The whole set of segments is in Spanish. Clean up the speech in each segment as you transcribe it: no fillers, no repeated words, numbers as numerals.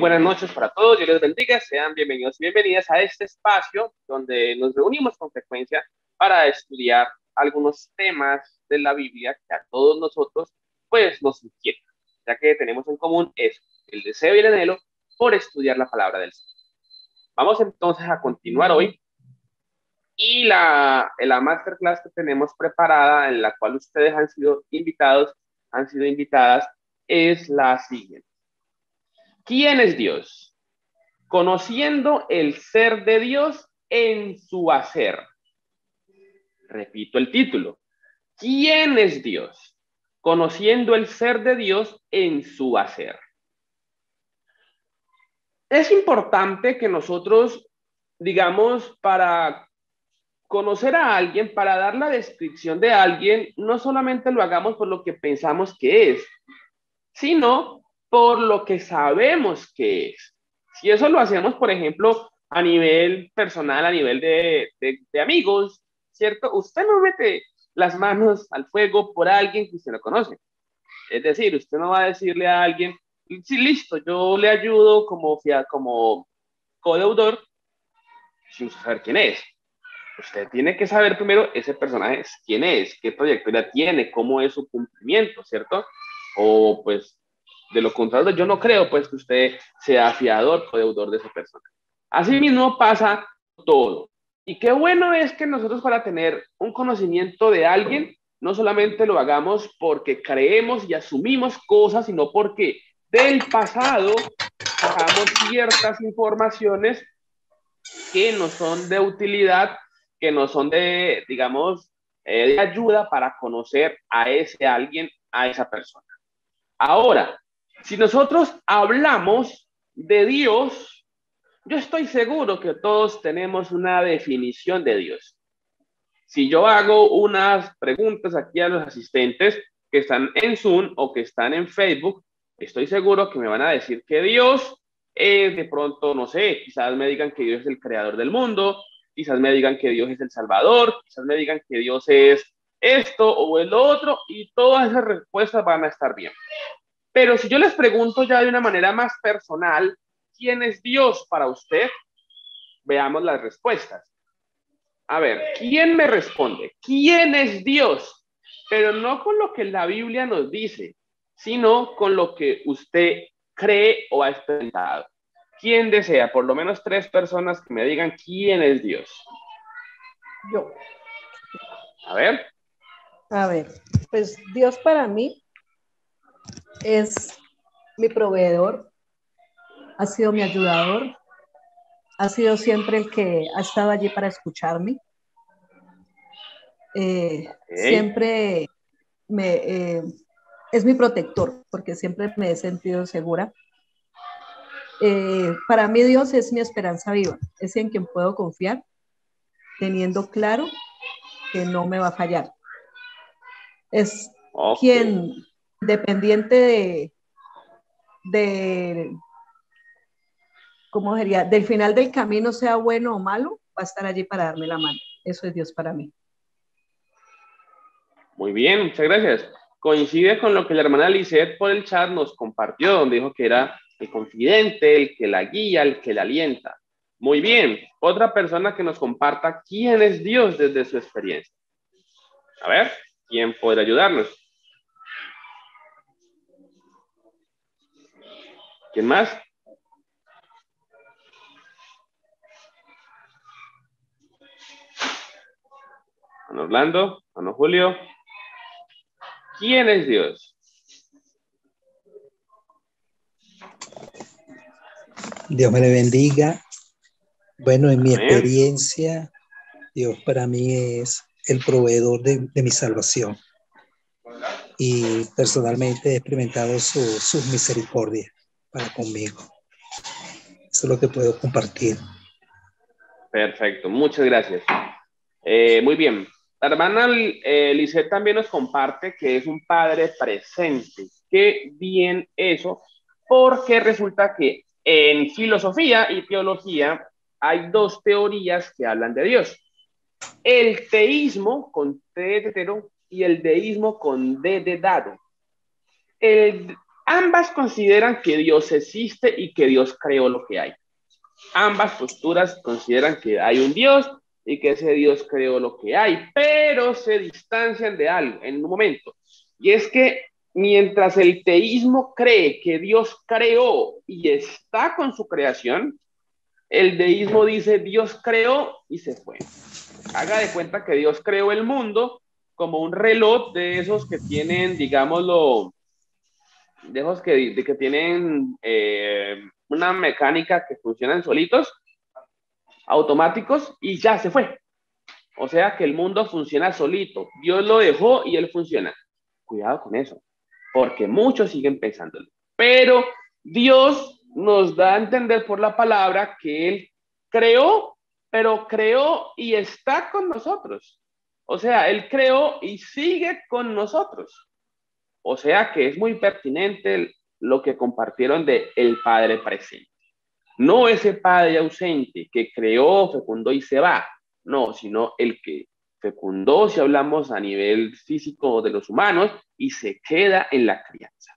buenas noches para todos, Dios les bendiga, sean bienvenidos y bienvenidas a este espacio donde nos reunimos con frecuencia para estudiar algunos temas de la Biblia que a todos nosotros pues nos inquietan, ya que tenemos en común eso, el deseo y el anhelo por estudiar la palabra del Señor. Vamos entonces a continuar hoy y la masterclass que tenemos preparada, en la cual ustedes han sido invitados, han sido invitadas, es la siguiente. ¿Quién es Dios? Conociendo el ser de Dios en su hacer. Repito el título. ¿Quién es Dios? Conociendo el ser de Dios en su hacer. Es importante que nosotros, digamos, para conocer a alguien, para dar la descripción de alguien, no solamente lo hagamos por lo que pensamos que es, sino por lo que sabemos que es. Si eso lo hacemos, por ejemplo, a nivel personal, a nivel de amigos, ¿cierto? Usted no mete las manos al fuego por alguien que usted no conoce. Es decir, usted no va a decirle a alguien, sí, listo, yo le ayudo como codeudor sin saber quién es. Usted tiene que saber primero ese personaje, quién es, qué trayectoria tiene, cómo es su cumplimiento, ¿cierto? O pues, de lo contrario, yo no creo pues que usted sea fiador o deudor de esa persona. Así mismo pasa todo. Y qué bueno es que nosotros para tener un conocimiento de alguien, no solamente lo hagamos porque creemos y asumimos cosas, sino porque del pasado sacamos ciertas informaciones que no son de utilidad, que no son de, digamos, de ayuda para conocer a ese alguien, a esa persona. Ahora, si nosotros hablamos de Dios, yo estoy seguro que todos tenemos una definición de Dios. Si yo hago unas preguntas aquí a los asistentes que están en Zoom o que están en Facebook, estoy seguro que me van a decir que Dios es de pronto, no sé, quizás me digan que Dios es el creador del mundo, quizás me digan que Dios es el Salvador, quizás me digan que Dios es esto o el otro, y todas esas respuestas van a estar bien. Pero si yo les pregunto ya de una manera más personal, ¿quién es Dios para usted? Veamos las respuestas. A ver, ¿quién me responde? ¿Quién es Dios? Pero no con lo que la Biblia nos dice, sino con lo que usted cree o ha experimentado. ¿Quién desea? Por lo menos 3 personas que me digan quién es Dios. Yo. A ver. A ver, pues Dios para mí es mi proveedor, ha sido mi ayudador, ha sido siempre el que ha estado allí para escucharme. Siempre es mi protector, porque siempre me he sentido segura. Para mí Dios es mi esperanza viva, es en quien puedo confiar, teniendo claro que no me va a fallar. Es quien, dependiente de ¿cómo sería? Del final del camino, sea bueno o malo, va a estar allí para darme la mano. Eso es Dios para mí. Muy bien, muchas gracias. Coincide con lo que la hermana Lisette por el chat nos compartió, donde dijo que era el confidente, el que la guía, el que la alienta. Muy bien, otra persona que nos comparta quién es Dios desde su experiencia. A ver, ¿quién puede ayudarnos? ¿Quién más? Ana Orlando, Ana Julio. ¿Quién es Dios? Dios me le bendiga. Bueno, en mi experiencia, Dios para mí es el proveedor de mi salvación. Y personalmente he experimentado sus misericordias para conmigo. Eso es lo que puedo compartir. Perfecto, muchas gracias. Muy bien. La hermana Lisette también nos comparte que es un padre presente. Qué bien eso, porque resulta que en filosofía y teología hay 2 teorías que hablan de Dios. El teísmo con T de tetero y el deísmo con D de dado. ambas consideran que Dios existe y que Dios creó lo que hay. Ambas posturas consideran que hay un Dios y que ese Dios creó lo que hay, pero se distancian de algo en un momento. Y es que mientras el teísmo cree que Dios creó y está con su creación, el deísmo dice Dios creó y se fue. Haga de cuenta que Dios creó el mundo como un reloj de esos que tienen, digámoslo, de esos que tienen una mecánica que funcionan solitos, automáticos, y ya se fue. O sea que el mundo funciona solito. Dios lo dejó y él funciona. Cuidado con eso, porque muchos siguen pensándolo. Pero Dios nos da a entender por la palabra que él creó, pero creó y está con nosotros. O sea, él creó y sigue con nosotros. O sea que es muy pertinente lo que compartieron de el Padre presente. No ese Padre ausente que creó, fecundó y se va. No, sino el que fecundó, si hablamos a nivel físico de los humanos, y se queda en la crianza.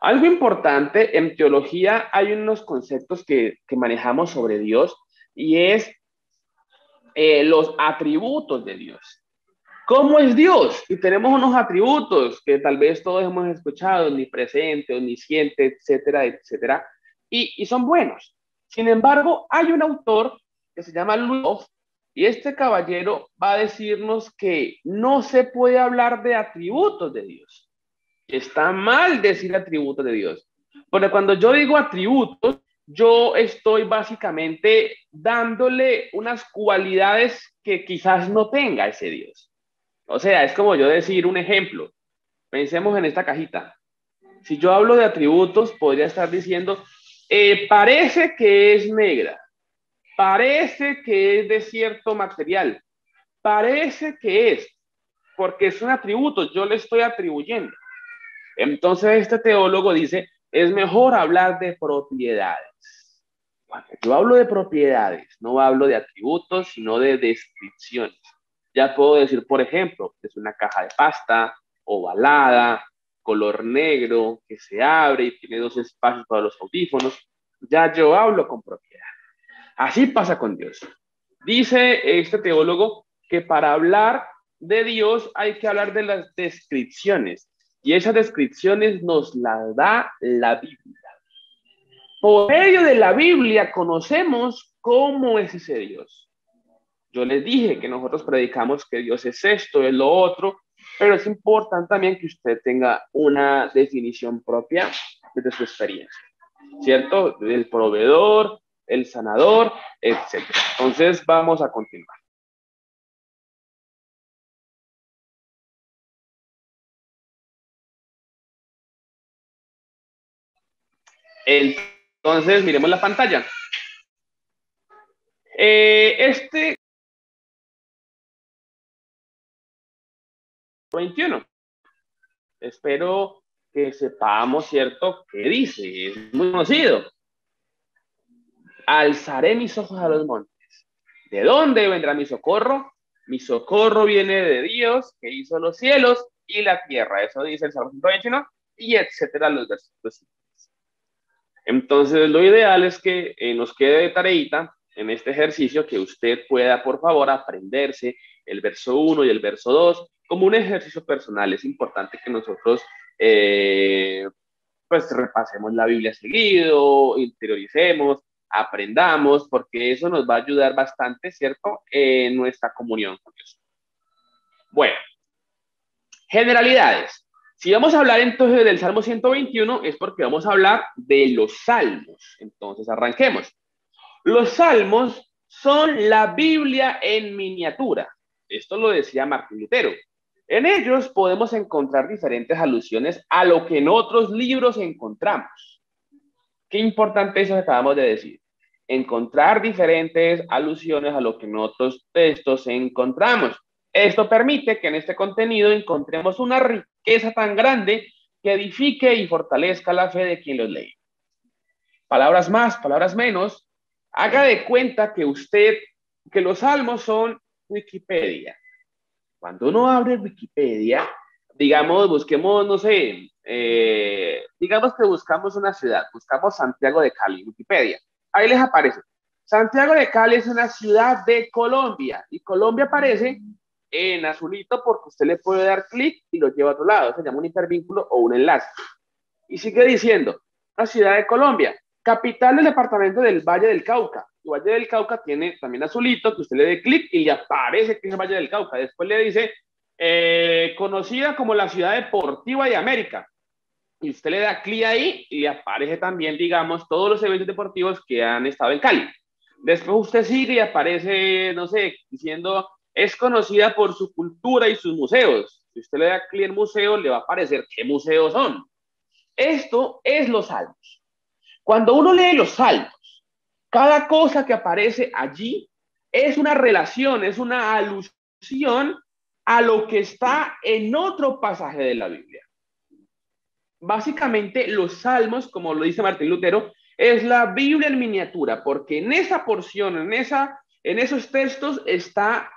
Algo importante, en teología hay unos conceptos que manejamos sobre Dios y es los atributos de Dios. ¿Cómo es Dios? Y tenemos unos atributos que tal vez todos hemos escuchado, omnipresente, omnisciente, etcétera, etcétera, y son buenos. Sin embargo, hay un autor que se llama Lugoff, y este caballero va a decirnos que no se puede hablar de atributos de Dios. Está mal decir atributos de Dios. Porque cuando yo digo atributos, yo estoy básicamente dándole unas cualidades que quizás no tenga ese Dios. O sea, es como yo decir un ejemplo. Pensemos en esta cajita. Si yo hablo de atributos, podría estar diciendo, parece que es negra, parece que es de cierto material, parece que es, porque es un atributo, yo le estoy atribuyendo. Entonces este teólogo dice, es mejor hablar de propiedades. Cuando yo hablo de propiedades, no hablo de atributos, sino de descripciones. Ya puedo decir, por ejemplo, es una caja de pasta, ovalada, color negro, que se abre y tiene 2 espacios para los audífonos. Ya yo hablo con propiedad. Así pasa con Dios. Dice este teólogo que para hablar de Dios hay que hablar de las descripciones. Y esas descripciones nos las da la Biblia. Por medio de la Biblia conocemos cómo es ese Dios. Yo les dije que nosotros predicamos que Dios es esto, es lo otro, pero es importante también que usted tenga una definición propia de su experiencia, ¿cierto? El proveedor, el sanador, etc. Entonces vamos a continuar. Entonces, miremos la pantalla. Este 21. Espero que sepamos, ¿cierto?, qué dice. Es muy conocido. Alzaré mis ojos a los montes. ¿De dónde vendrá mi socorro? Mi socorro viene de Dios, que hizo los cielos y la tierra. Eso dice el Salmo 121, y etcétera, los versículos. Entonces, lo ideal es que nos quede de tareita en este ejercicio que usted pueda, por favor, aprenderse el verso 1 y el verso 2 como un ejercicio personal. Es importante que nosotros pues repasemos la Biblia seguido, interioricemos, aprendamos, porque eso nos va a ayudar bastante, ¿cierto?, en nuestra comunión con Dios. Bueno, generalidades. Si vamos a hablar entonces del Salmo 121, es porque vamos a hablar de los salmos. Entonces, arranquemos. Los salmos son la Biblia en miniatura. Esto lo decía Martín Lutero. En ellos podemos encontrar diferentes alusiones a lo que en otros libros encontramos. Qué importante eso que acabamos de decir. Encontrar diferentes alusiones a lo que en otros textos encontramos. Esto permite que en este contenido encontremos una riqueza tan grande que edifique y fortalezca la fe de quien los lee. Palabras más, palabras menos. Haga de cuenta que los salmos son Wikipedia. Cuando uno abre Wikipedia, digamos, busquemos, no sé, digamos que buscamos una ciudad, buscamos Santiago de Cali, Wikipedia. Ahí les aparece. Santiago de Cali es una ciudad de Colombia y Colombia aparece en azulito porque usted le puede dar clic y lo lleva a otro lado. Se llama un hipervínculo o un enlace. Y sigue diciendo, la ciudad de Colombia, capital del departamento del Valle del Cauca. El Valle del Cauca tiene también azulito, que usted le dé clic y le aparece que es el Valle del Cauca. Después le dice, conocida como la ciudad deportiva de América. Y usted le da clic ahí y le aparece también, digamos, todos los eventos deportivos que han estado en Cali. Después usted sigue y aparece, no sé, diciendo, es conocida por su cultura y sus museos. Si usted le da clic en museo, le va a aparecer qué museos son. Esto es los salmos. Cuando uno lee los salmos, cada cosa que aparece allí es una relación, es una alusión a lo que está en otro pasaje de la Biblia. Básicamente, los salmos, como lo dice Martín Lutero, es la Biblia en miniatura, porque en esa porción, en esos textos está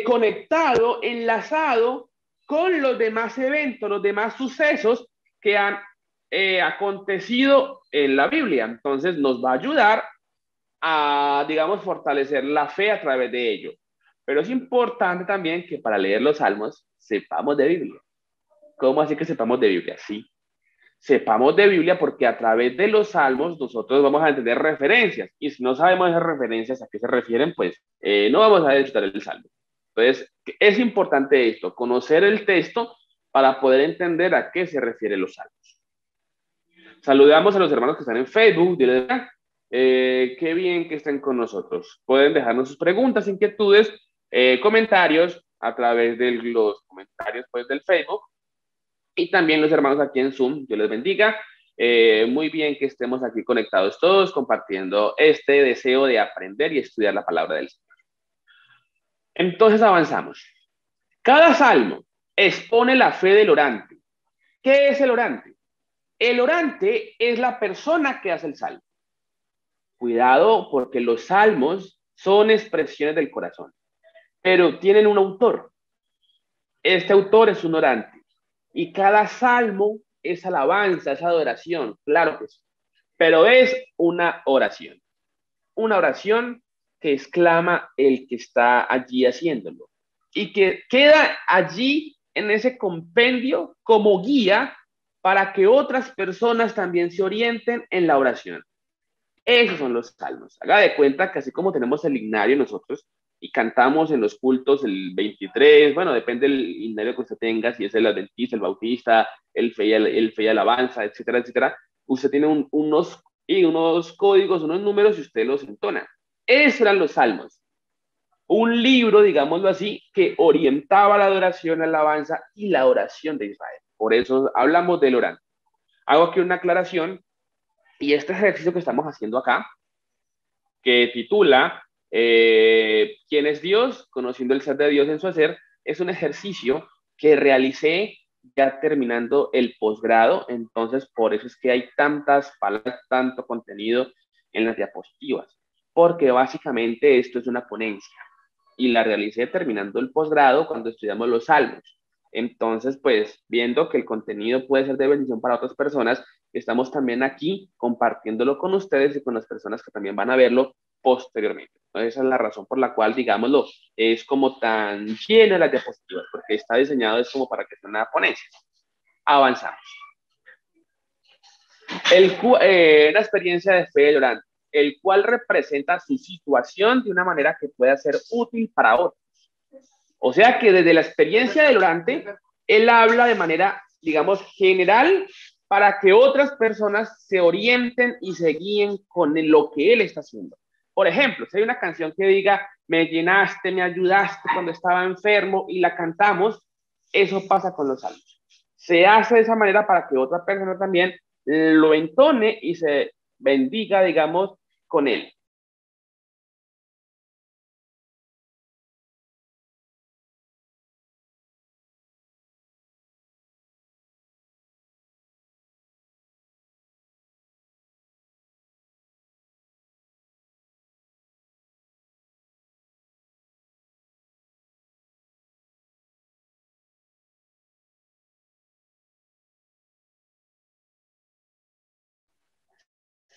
conectado, enlazado con los demás eventos, los demás sucesos que han acontecido en la Biblia. Entonces nos va a ayudar a, digamos, fortalecer la fe a través de ello. Pero es importante también que para leer los salmos sepamos de Biblia. ¿Cómo así que sepamos de Biblia? Sí, sepamos de Biblia porque a través de los salmos nosotros vamos a entender referencias y si no sabemos esas referencias a qué se refieren, pues no vamos a disfrutar el salmo. Entonces, es importante esto, conocer el texto para poder entender a qué se refieren los salmos. Saludamos a los hermanos que están en Facebook, qué bien que estén con nosotros. Pueden dejarnos sus preguntas, inquietudes, comentarios a través de los comentarios pues, del Facebook. Y también los hermanos aquí en Zoom, Dios les bendiga. Muy bien que estemos aquí conectados todos, compartiendo este deseo de aprender y estudiar la palabra del Señor. Entonces avanzamos. Cada salmo expone la fe del orante. ¿Qué es el orante? El orante es la persona que hace el salmo. Cuidado, porque los salmos son expresiones del corazón, pero tienen un autor. Este autor es un orante. Y cada salmo es alabanza, es adoración, claro que sí. Pero es una oración. Una oración que exclama el que está allí haciéndolo. Y que queda allí en ese compendio como guía para que otras personas también se orienten en la oración. Esos son los salmos. Haga de cuenta que así como tenemos el himnario nosotros y cantamos en los cultos el 23, bueno, depende del himnario que usted tenga, si es el adventista, el bautista, el fe y alabanza, etcétera, etcétera. Usted tiene unos códigos, unos números y usted los entona. Esos eran los salmos. Un libro, digámoslo así, que orientaba la adoración, la alabanza y la oración de Israel. Por eso hablamos del orante. Hago aquí una aclaración y este ejercicio que estamos haciendo acá, que titula ¿Quién es Dios? Conociendo el ser de Dios en su hacer, es un ejercicio que realicé ya terminando el posgrado, entonces por eso es que hay tantas palabras, tanto contenido en las diapositivas, porque básicamente esto es una ponencia y la realicé terminando el posgrado cuando estudiamos los salmos. Entonces, pues, viendo que el contenido puede ser de bendición para otras personas, estamos también aquí compartiéndolo con ustedes y con las personas que también van a verlo posteriormente. Entonces, esa es la razón por la cual, digámoslo, es como tan llena las diapositivas, porque está diseñado es como para que sea una ponencia. Avanzamos. Una experiencia de fe de Orante, el cual representa su situación de una manera que pueda ser útil para otros. O sea que desde la experiencia del orante, él habla de manera, digamos, general para que otras personas se orienten y se guíen con lo que él está haciendo. Por ejemplo, si hay una canción que diga, me llenaste, me ayudaste cuando estaba enfermo y la cantamos, eso pasa con los salmos. Se hace de esa manera para que otra persona también lo entone y se bendiga, digamos, con él.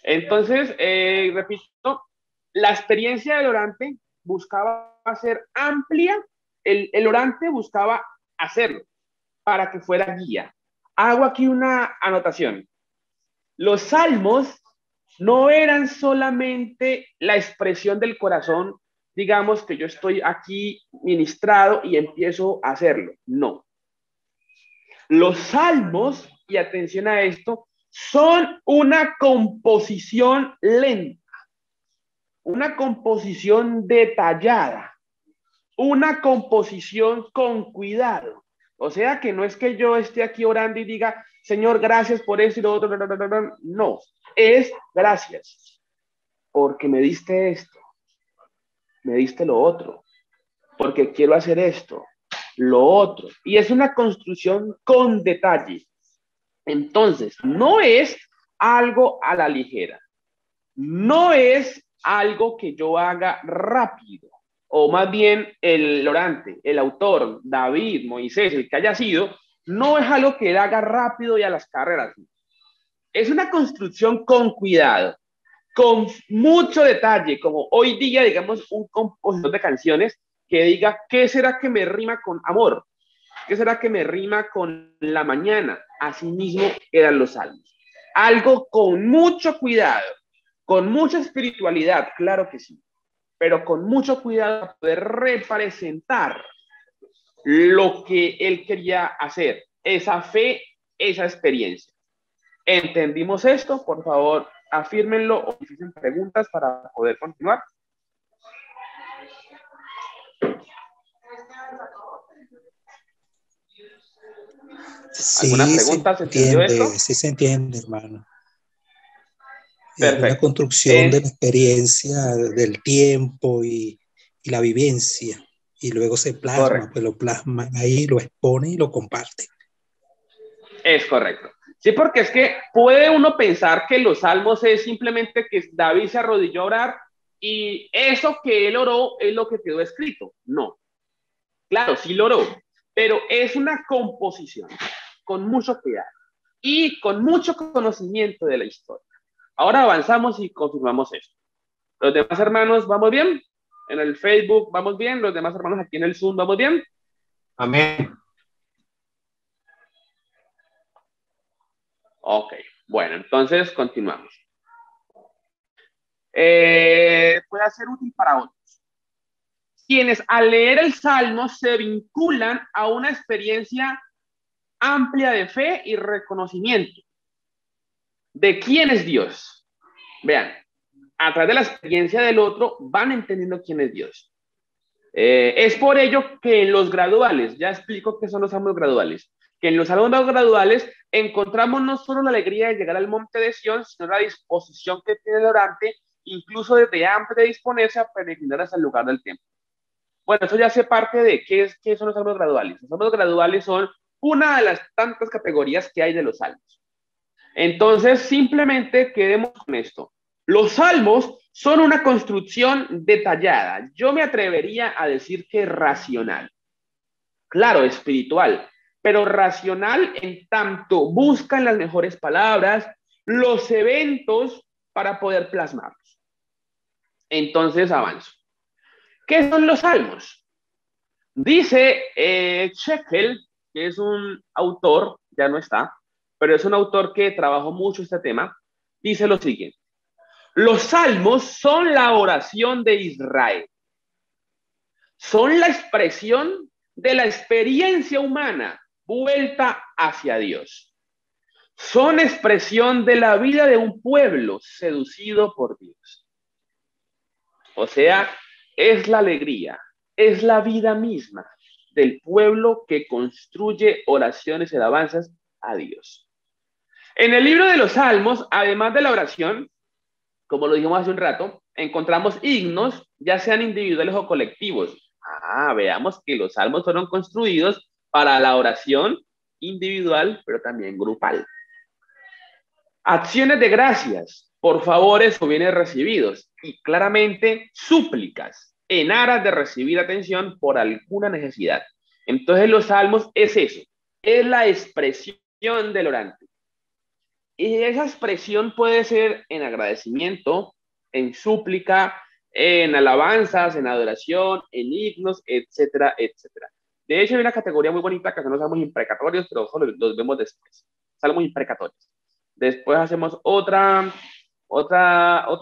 Entonces, repito, la experiencia del orante buscaba ser amplia, el orante buscaba hacerlo para que fuera guía. Hago aquí una anotación. Los salmos no eran solamente la expresión del corazón, digamos que yo estoy aquí ministrado y empiezo a hacerlo. No. Los salmos, y atención a esto, son una composición lenta, una composición detallada, una composición con cuidado. O sea que no es que yo esté aquí orando y diga, Señor, gracias por eso y lo otro. No, es gracias porque me diste esto, me diste lo otro, porque quiero hacer esto, lo otro. Y es una construcción con detalle. Entonces, no es algo a la ligera. No es algo que yo haga rápido. O más bien el orante, el autor, David, Moisés, el que haya sido, no es algo que él haga rápido y a las carreras. Es una construcción con cuidado, con mucho detalle, como hoy día, digamos, un compositor de canciones que diga, ¿qué será que me rima con amor? ¿Qué será que me rima con la mañana? Asimismo eran los salmos. Algo con mucho cuidado, con mucha espiritualidad, claro que sí, pero con mucho cuidado para poder representar lo que él quería hacer, esa fe, esa experiencia. ¿Entendimos esto? Por favor, afírmenlo o hacen preguntas para poder continuar. ¿Alguna pregunta? ¿Se entendió esto? Sí se entiende, hermano. Es una Perfecto. construcción de la experiencia, del tiempo y la vivencia. Y luego se plasma, correcto. pues lo plasman ahí, lo expone y lo comparte. Es correcto. Sí, porque es que puede uno pensar que los salmos es simplemente que David se arrodilló a orar y eso que él oró es lo que quedó escrito. No. Claro, sí lo oró, pero es una composición con mucho cuidado y con mucho conocimiento de la historia. Ahora avanzamos y confirmamos esto. ¿Los demás hermanos vamos bien? En el Facebook vamos bien, los demás hermanos aquí en el Zoom vamos bien. Amén. Ok, bueno, entonces continuamos. Puede ser útil para otros. Quienes al leer el Salmo se vinculan a una experiencia amplia de fe y reconocimiento de quién es Dios. Vean, a través de la experiencia del otro van entendiendo quién es Dios. Es por ello que en los graduales, ya explico qué son los salmos graduales, que en los salmos graduales encontramos no solo la alegría de llegar al monte de Sión, sino la disposición que tiene el orante, incluso desde antes de disponerse a peregrinar hasta el lugar del templo. Bueno, eso ya hace parte de qué son los salmos graduales. Los salmos graduales son una de las tantas categorías que hay de los salmos. Entonces, simplemente quedemos con esto. Los salmos son una construcción detallada. Yo me atrevería a decir que racional. Claro, espiritual, pero racional en tanto buscan las mejores palabras, los eventos para poder plasmarlos. Entonces, avanzo. ¿Qué son los salmos? Dice Shekel, que es un autor, ya no está, pero es un autor que trabajó mucho este tema, dice lo siguiente. Los salmos son la oración de Israel. Son la expresión de la experiencia humana vuelta hacia Dios. Son expresión de la vida de un pueblo seducido por Dios. O sea, es la alegría, es la vida misma del pueblo que construye oraciones y alabanzas a Dios. En el libro de los Salmos, además de la oración, como lo dijimos hace un rato, encontramos himnos, ya sean individuales o colectivos. Veamos que los salmos fueron construidos para la oración individual, pero también grupal. Acciones de gracias por favores o bienes recibidos y claramente súplicas en aras de recibir atención por alguna necesidad. Entonces los salmos es eso, es la expresión del orante. esa expresión puede ser en agradecimiento, en súplica, en alabanzas, en adoración, en himnos, etcétera, etcétera. De hecho, hay una categoría muy bonita que son los salmos imprecatorios, pero ojo, los vemos después. Salmos imprecatorios. Después hacemos otro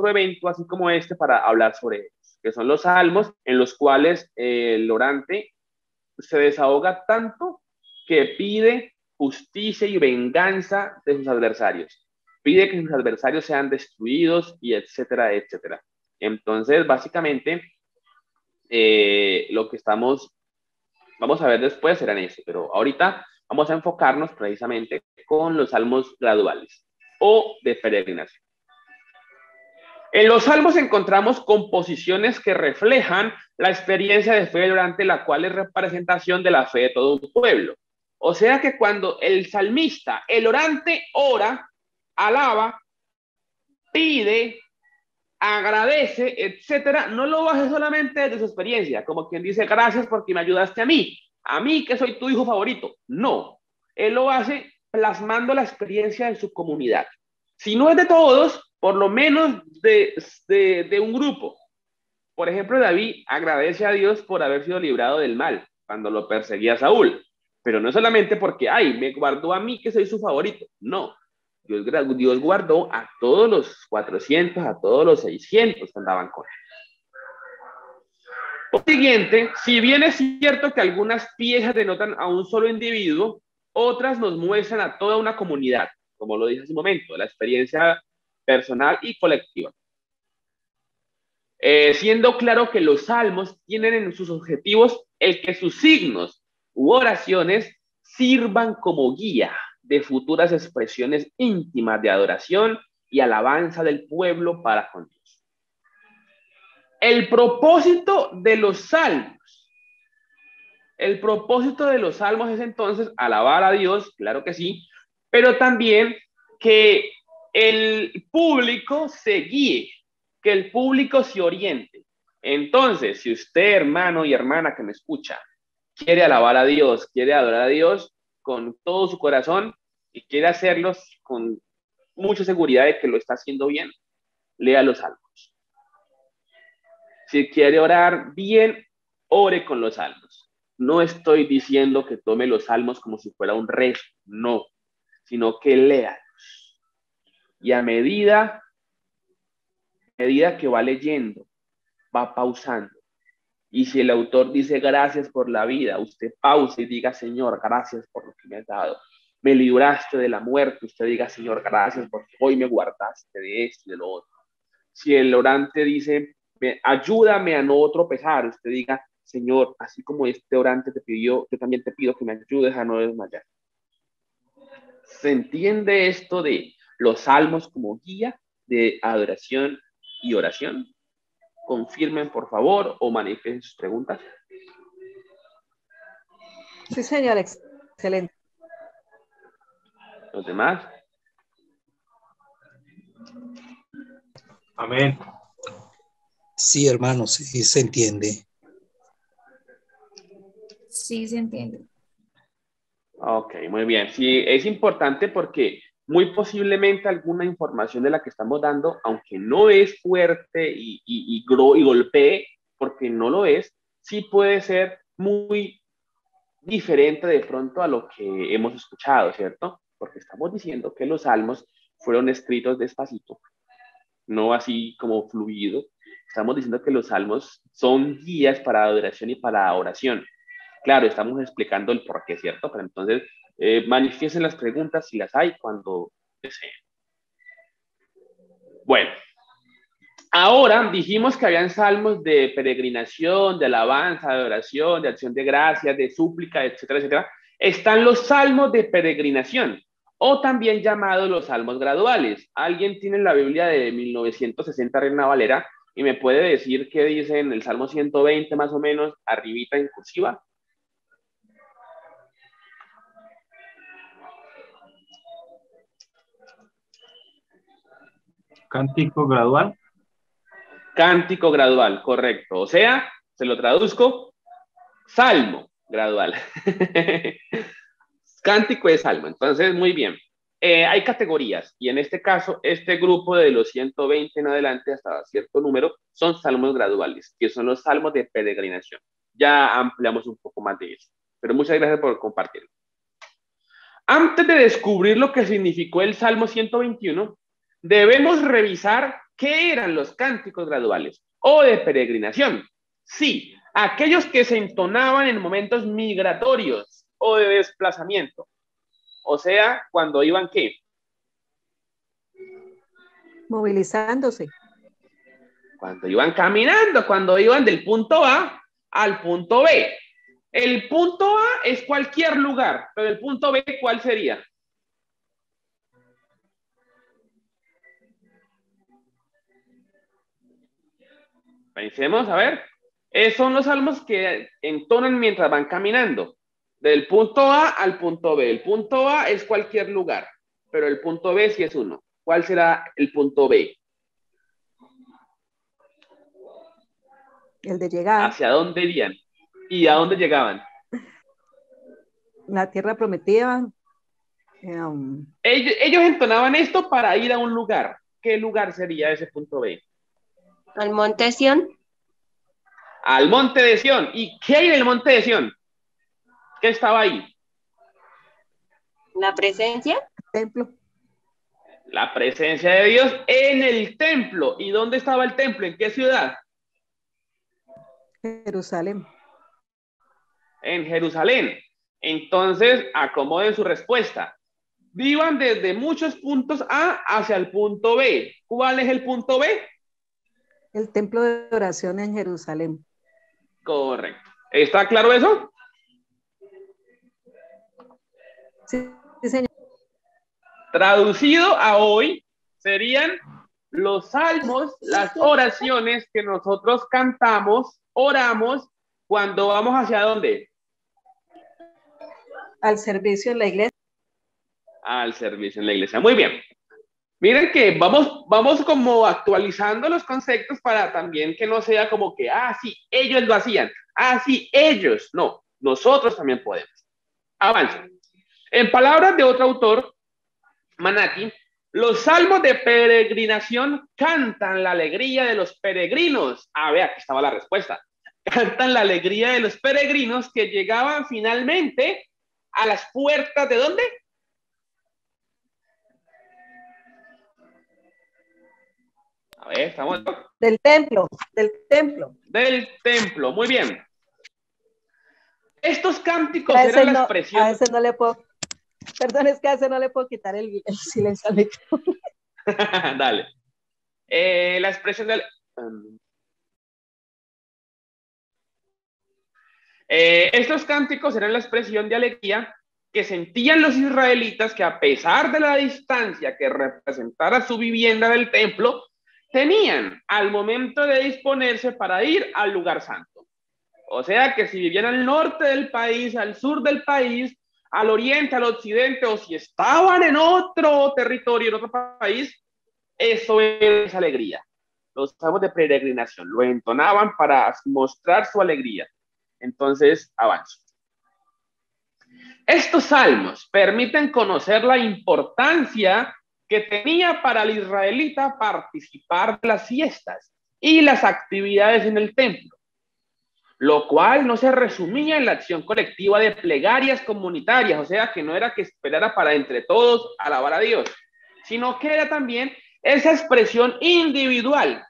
evento, así como este, para hablar sobre ellos, que son los salmos en los cuales el orante se desahoga tanto que pide justicia y venganza de sus adversarios. Pide que sus adversarios sean destruidos y etcétera, etcétera. Entonces, básicamente, lo que vamos a ver después será en eso, pero ahorita vamos a enfocarnos precisamente con los salmos graduales o de peregrinación. En los salmos encontramos composiciones que reflejan la experiencia de fe durante la cual es representación de la fe de todo un pueblo. O sea que cuando el salmista, el orante, ora, alaba, pide, agradece, etcétera, no lo hace solamente desde su experiencia, como quien dice gracias porque me ayudaste a mí que soy tu hijo favorito. No, él lo hace plasmando la experiencia de su comunidad. Si no es de todos, por lo menos de un grupo. Por ejemplo, David agradece a Dios por haber sido librado del mal cuando lo perseguía Saúl, pero no solamente porque, me guardó a mí que soy su favorito. No, Dios guardó a todos los 400, a todos los 600 que andaban con él. Por siguiente, si bien es cierto que algunas piezas denotan a un solo individuo, otras nos muestran a toda una comunidad, como lo dije hace un momento, la experiencia personal y colectiva. Siendo claro que los salmos tienen en sus objetivos el que sus signos u oraciones sirvan como guía de futuras expresiones íntimas de adoración y alabanza del pueblo para con Dios. El propósito de los salmos es entonces alabar a Dios, claro que sí, pero también que el público se guíe, que el público se oriente. Entonces, si usted, hermano y hermana que me escucha, quiere alabar a Dios, quiere adorar a Dios con todo su corazón y quiere hacerlo con mucha seguridad de que lo está haciendo bien, lea los salmos. Si quiere orar bien, ore con los salmos. No estoy diciendo que tome los salmos como si fuera un rezo, no, sino que léalos. Y a medida que va leyendo, va pausando. Y si el autor dice gracias por la vida, usted pausa y diga, Señor, gracias por lo que me has dado. Me libraste de la muerte, usted diga, Señor, gracias porque hoy me guardaste de esto y de lo otro. Si el orante dice, ayúdame a no tropezar, usted diga, Señor, así como este orante te pidió, yo también te pido que me ayudes a no desmayar. ¿Se entiende esto de los salmos como guía de adoración y oración? Confirmen, por favor, o manifiesten sus preguntas. Sí, señor, excelente. ¿Los demás? Amén. Sí, hermano, sí se entiende. Sí, se entiende. Ok, muy bien. Sí, es importante porque muy posiblemente alguna información de la que estamos dando, aunque no es fuerte y golpee, porque no lo es, sí puede ser muy diferente de pronto a lo que hemos escuchado, ¿cierto? Porque estamos diciendo que los salmos fueron escritos despacito, no así como fluido. Estamos diciendo que los salmos son guías para adoración y para oración. Claro, estamos explicando el por qué, ¿cierto? Pero entonces, manifiesten las preguntas si las hay cuando deseen. Bueno, ahora dijimos que habían salmos de peregrinación, de alabanza, de oración, de acción de gracias, de súplica, etcétera, etcétera. Están los salmos de peregrinación, o también llamados los salmos graduales. ¿Alguien tiene la Biblia de 1960 Reina Valera y me puede decir qué dice en el Salmo 120 más o menos, arribita en cursiva? Cántico gradual. Cántico gradual, correcto. O sea, se lo traduzco, salmo gradual. Cántico es salmo. Entonces, muy bien. hay categorías, y en este caso, este grupo de los 120 en adelante hasta cierto número son salmos graduales, que son los salmos de peregrinación. Ya ampliamos un poco más de eso, pero muchas gracias por compartirlo. Antes de descubrir lo que significó el Salmo 121, debemos revisar qué eran los cánticos graduales o de peregrinación. Sí, aquellos que se entonaban en momentos migratorios o de desplazamiento. O sea, cuando iban, ¿qué? Movilizándose. Cuando iban caminando, cuando iban del punto A al punto B. El punto A es cualquier lugar, pero el punto B, ¿cuál sería? Pensemos, a ver. Son los salmos que entonan mientras van caminando. Del punto A al punto B. El punto A es cualquier lugar, pero el punto B sí es uno. ¿Cuál será el punto B? El de llegar. ¿Hacia dónde irían? ¿Y a dónde llegaban? La tierra prometida. Ellos entonaban esto para ir a un lugar. ¿Qué lugar sería ese punto B? Al monte de Sión. Al monte de Sión. ¿Y qué hay en el monte de Sión? ¿Qué estaba ahí? La presencia. Templo. La presencia de Dios en el templo. ¿Y dónde estaba el templo? ¿En qué ciudad? Jerusalén. En Jerusalén. Entonces, acomoden su respuesta. Vivan desde muchos puntos A hacia el punto B. ¿Cuál es el punto B? El templo de oración en Jerusalén. Correcto. ¿Está claro eso? Sí, sí, señor. Traducido a hoy, serían los salmos, las oraciones que nosotros cantamos, oramos, cuando vamos hacia dónde? Al servicio en la iglesia. Al servicio en la iglesia. Muy bien. Miren que vamos como actualizando los conceptos para también que no sea como que, sí, ellos lo hacían. Sí, ellos. No, nosotros también podemos. Avance. En palabras de otro autor, Manaki, los salmos de peregrinación cantan la alegría de los peregrinos. Ver, aquí estaba la respuesta. Cantan la alegría de los peregrinos que llegaban finalmente a las puertas ¿de dónde? A ver, estamos. Del templo, del templo. Del templo, muy bien. Estos cánticos eran la expresión. A veces no le puedo. Perdón, es que a veces no le puedo quitar el silencio al micrófono. Dale. La expresión del. Estos cánticos eran la expresión de alegría que sentían los israelitas que a pesar de la distancia que representara su vivienda del templo, tenían al momento de disponerse para ir al lugar santo. O sea que si vivían al norte del país, al sur del país, al oriente, al occidente, o si estaban en otro territorio, en otro país, eso es alegría. Los salmos de peregrinación lo entonaban para mostrar su alegría. Entonces, avanzo. Estos salmos permiten conocer la importancia que tenía para el israelita participar de las fiestas y las actividades en el templo, lo cual no se resumía en la acción colectiva de plegarias comunitarias, o sea, que no era que esperara para entre todos alabar a Dios, sino que era también esa expresión individual,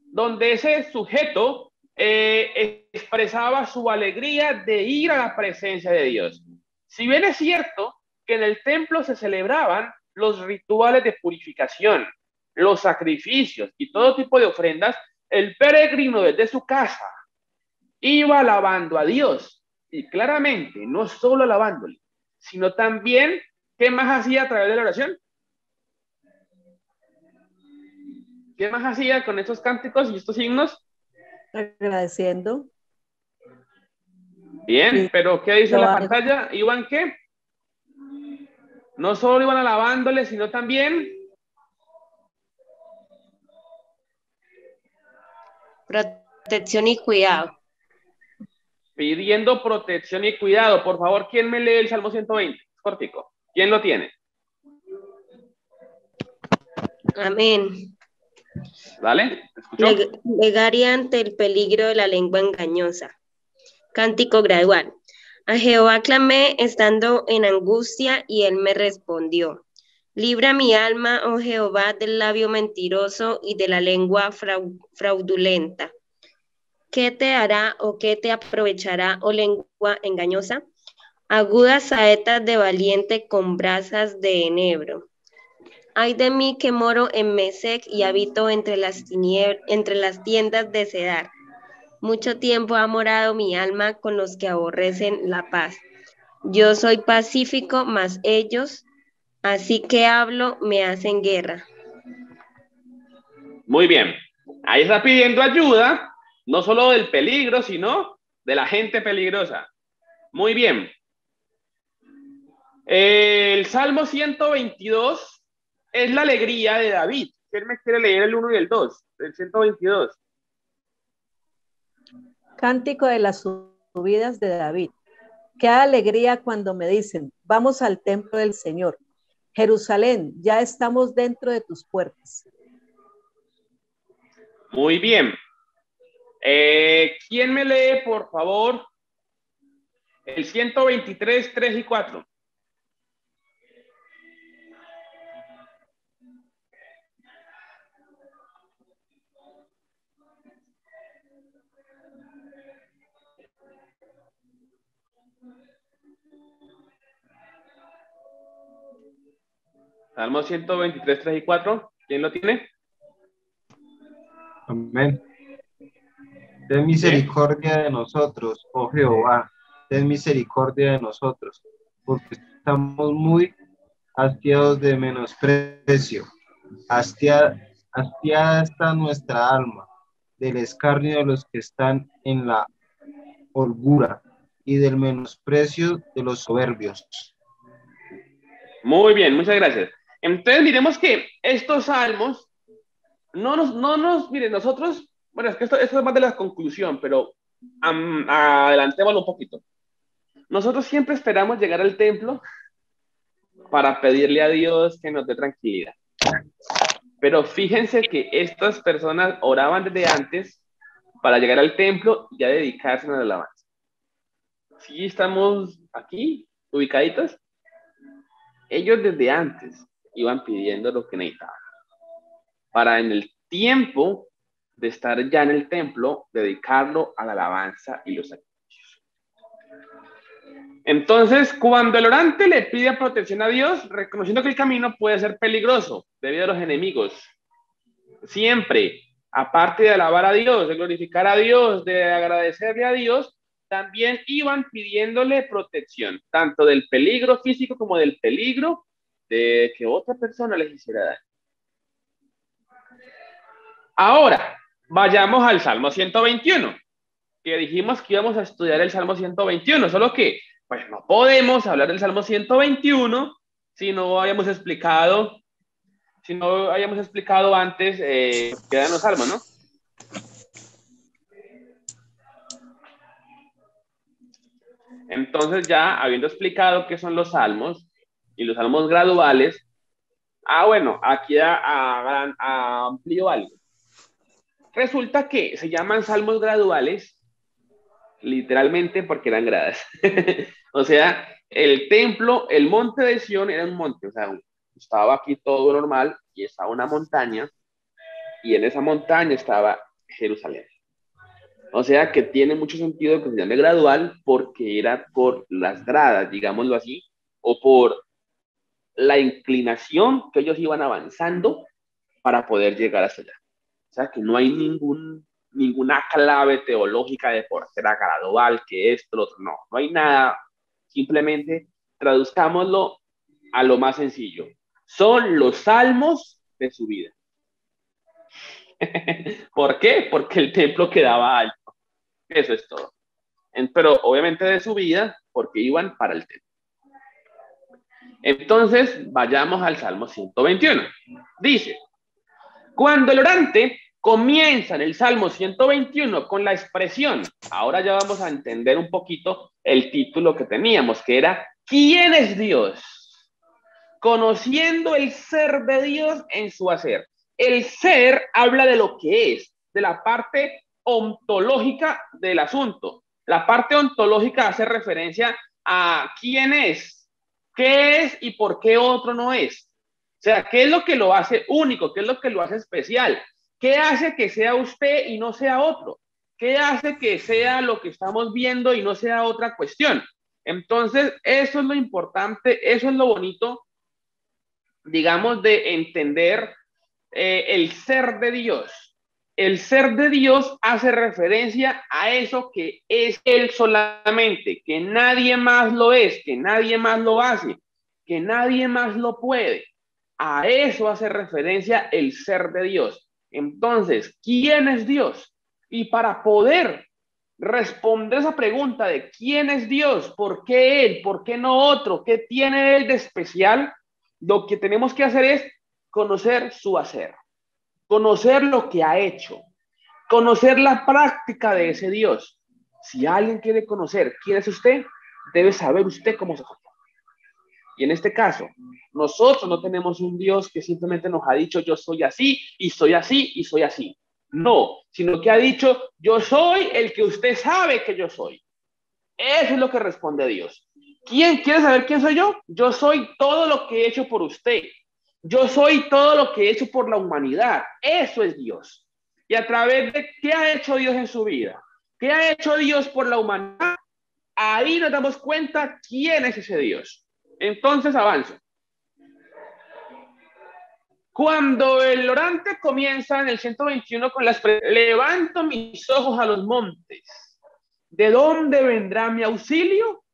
donde ese sujeto expresaba su alegría de ir a la presencia de Dios. Si bien es cierto que en el templo se celebraban los rituales de purificación, los sacrificios y todo tipo de ofrendas, el peregrino desde su casa iba alabando a Dios, y claramente no solo alabándole, sino también, ¿qué más hacía a través de la oración? ¿Qué más hacía con estos cánticos y estos signos? Agradeciendo. Bien, pero ¿qué dice la pantalla? ¿Iban qué? No solo iban alabándole, sino también protección y cuidado. Pidiendo protección y cuidado. Por favor, ¿quién me lee el Salmo 120? Cortico. ¿Quién lo tiene? Amén. ¿Vale? ¿Te escuchó? Plegaria ante el peligro de la lengua engañosa. Cántico gradual. A Jehová clamé estando en angustia y él me respondió. Libra mi alma, oh Jehová, del labio mentiroso y de la lengua fraudulenta. ¿Qué te hará o qué te aprovechará, oh lengua engañosa? Agudas saetas de valiente con brasas de enebro. Ay de mí que moro en Mesec y habito entre las tiendas de Cedar. Mucho tiempo ha morado mi alma con los que aborrecen la paz. Yo soy pacífico, mas ellos, así que hablo, me hacen guerra. Muy bien. Ahí está pidiendo ayuda, no solo del peligro, sino de la gente peligrosa. Muy bien. El Salmo 122 es la alegría de David. ¿Quién me quiere leer el 1 y el 2? El 122. Cántico de las subidas de David. Qué alegría cuando me dicen, vamos al templo del Señor. Jerusalén, ya estamos dentro de tus puertas. Muy bien. ¿Quién me lee, por favor, el 123, 3 y 4? Salmo 123, 3 y 4. ¿Quién lo tiene? Amén. Ten misericordia de nosotros, oh Jehová, ten misericordia de nosotros, porque estamos muy hastiados de menosprecio. Hastiada está nuestra alma del escarnio de los que están en la holgura y del menosprecio de los soberbios. Muy bien, muchas gracias. Entonces miremos que estos salmos miren, nosotros, bueno, es que esto es más de la conclusión, pero adelantémoslo un poquito. Nosotros siempre esperamos llegar al templo para pedirle a Dios que nos dé tranquilidad. Pero fíjense que estas personas oraban desde antes para llegar al templo y ya dedicarse a la alabanza. ¿Sí estamos aquí, ubicaditos? Ellos desde antes iban pidiendo lo que necesitaban, para en el tiempo de estar ya en el templo, dedicarlo a la alabanza y los sacrificios. Entonces, cuando el orante le pide protección a Dios, reconociendo que el camino puede ser peligroso debido a los enemigos, siempre, aparte de alabar a Dios, de glorificar a Dios, de agradecerle a Dios, también iban pidiéndole protección, tanto del peligro físico como del peligro de que otra persona les hiciera daño. Ahora, vayamos al Salmo 121, que dijimos que íbamos a estudiar el Salmo 121, solo que pues no podemos hablar del Salmo 121 si no hayamos explicado antes qué eran los salmos, ¿no? Entonces ya habiendo explicado qué son los salmos y los salmos graduales, bueno, aquí amplío algo. Resulta que se llaman salmos graduales literalmente porque eran gradas. O sea, el templo, el monte de Sión era un monte, o sea, estaba aquí todo normal y estaba una montaña y en esa montaña estaba Jerusalén. O sea que tiene mucho sentido que se llame gradual porque era por las gradas, digámoslo así, o por la inclinación que ellos iban avanzando para poder llegar hasta allá. O sea que no hay ninguna clave teológica de por qué era gradual, que esto, lo otro, no hay nada. Simplemente traduzcámoslo a lo más sencillo. Son los salmos de su vida. ¿Por qué? Porque el templo quedaba alto. Eso es todo. Pero obviamente de su vida, porque iban para el templo. Entonces, vayamos al Salmo 121. Dice, cuando el orante comienza en el Salmo 121 con la expresión, ahora ya vamos a entender un poquito el título que teníamos, que era, ¿quién es Dios? conociendo el ser de Dios en su hacer. El ser habla de lo que es, de la parte ontológica del asunto. La parte ontológica hace referencia a quién es, qué es y por qué otro no es. O sea, qué es lo que lo hace único, qué es lo que lo hace especial, qué hace que sea usted y no sea otro, qué hace que sea lo que estamos viendo y no sea otra cuestión. Entonces, eso es lo importante, eso es lo bonito, digamos, de entender el ser de Dios. El ser de Dios hace referencia a eso que es Él solamente, que nadie más lo es, que nadie más lo hace, que nadie más lo puede. A eso hace referencia el ser de Dios. Entonces, ¿quién es Dios? Y para poder responder esa pregunta de quién es Dios, por qué Él, por qué no otro, qué tiene Él de especial, lo que tenemos que hacer es conocer su hacer, conocer lo que ha hecho, conocer la práctica de ese Dios. Si alguien quiere conocer quién es usted, debe saber usted cómo se comporta. Y en este caso, nosotros no tenemos un Dios que simplemente nos ha dicho yo soy así y soy así y soy así. No, sino que ha dicho yo soy el que usted sabe que yo soy. Eso es lo que responde Dios. ¿Quién quiere saber quién soy yo? Yo soy todo lo que he hecho por usted. Yo soy todo lo que he hecho por la humanidad. Eso es Dios. Y a través de qué ha hecho Dios en su vida, qué ha hecho Dios por la humanidad, ahí nos damos cuenta quién es ese Dios. Entonces avanzo. Cuando el orante comienza en el 121 con las levanto mis ojos a los montes. ¿De dónde vendrá mi auxilio?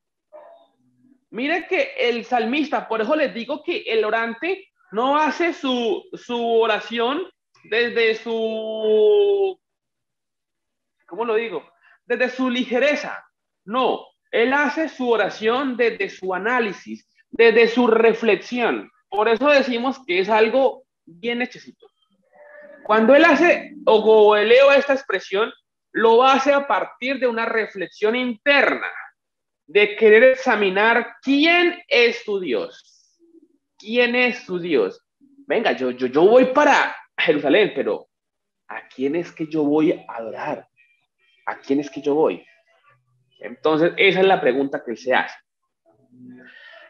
Mire que el salmista, por eso les digo que el orante no hace su oración desde su, ¿cómo lo digo? Desde su ligereza. No, él hace su oración desde su análisis, desde su reflexión. Por eso decimos que es algo bien hechecito. Cuando él hace o goeleo esta expresión, lo hace a partir de una reflexión interna, de querer examinar quién es tu Dios. ¿Quién es tu Dios? Venga, yo voy para Jerusalén, pero ¿a quién es que yo voy a adorar? ¿A quién es que yo voy? Entonces, esa es la pregunta que él se hace.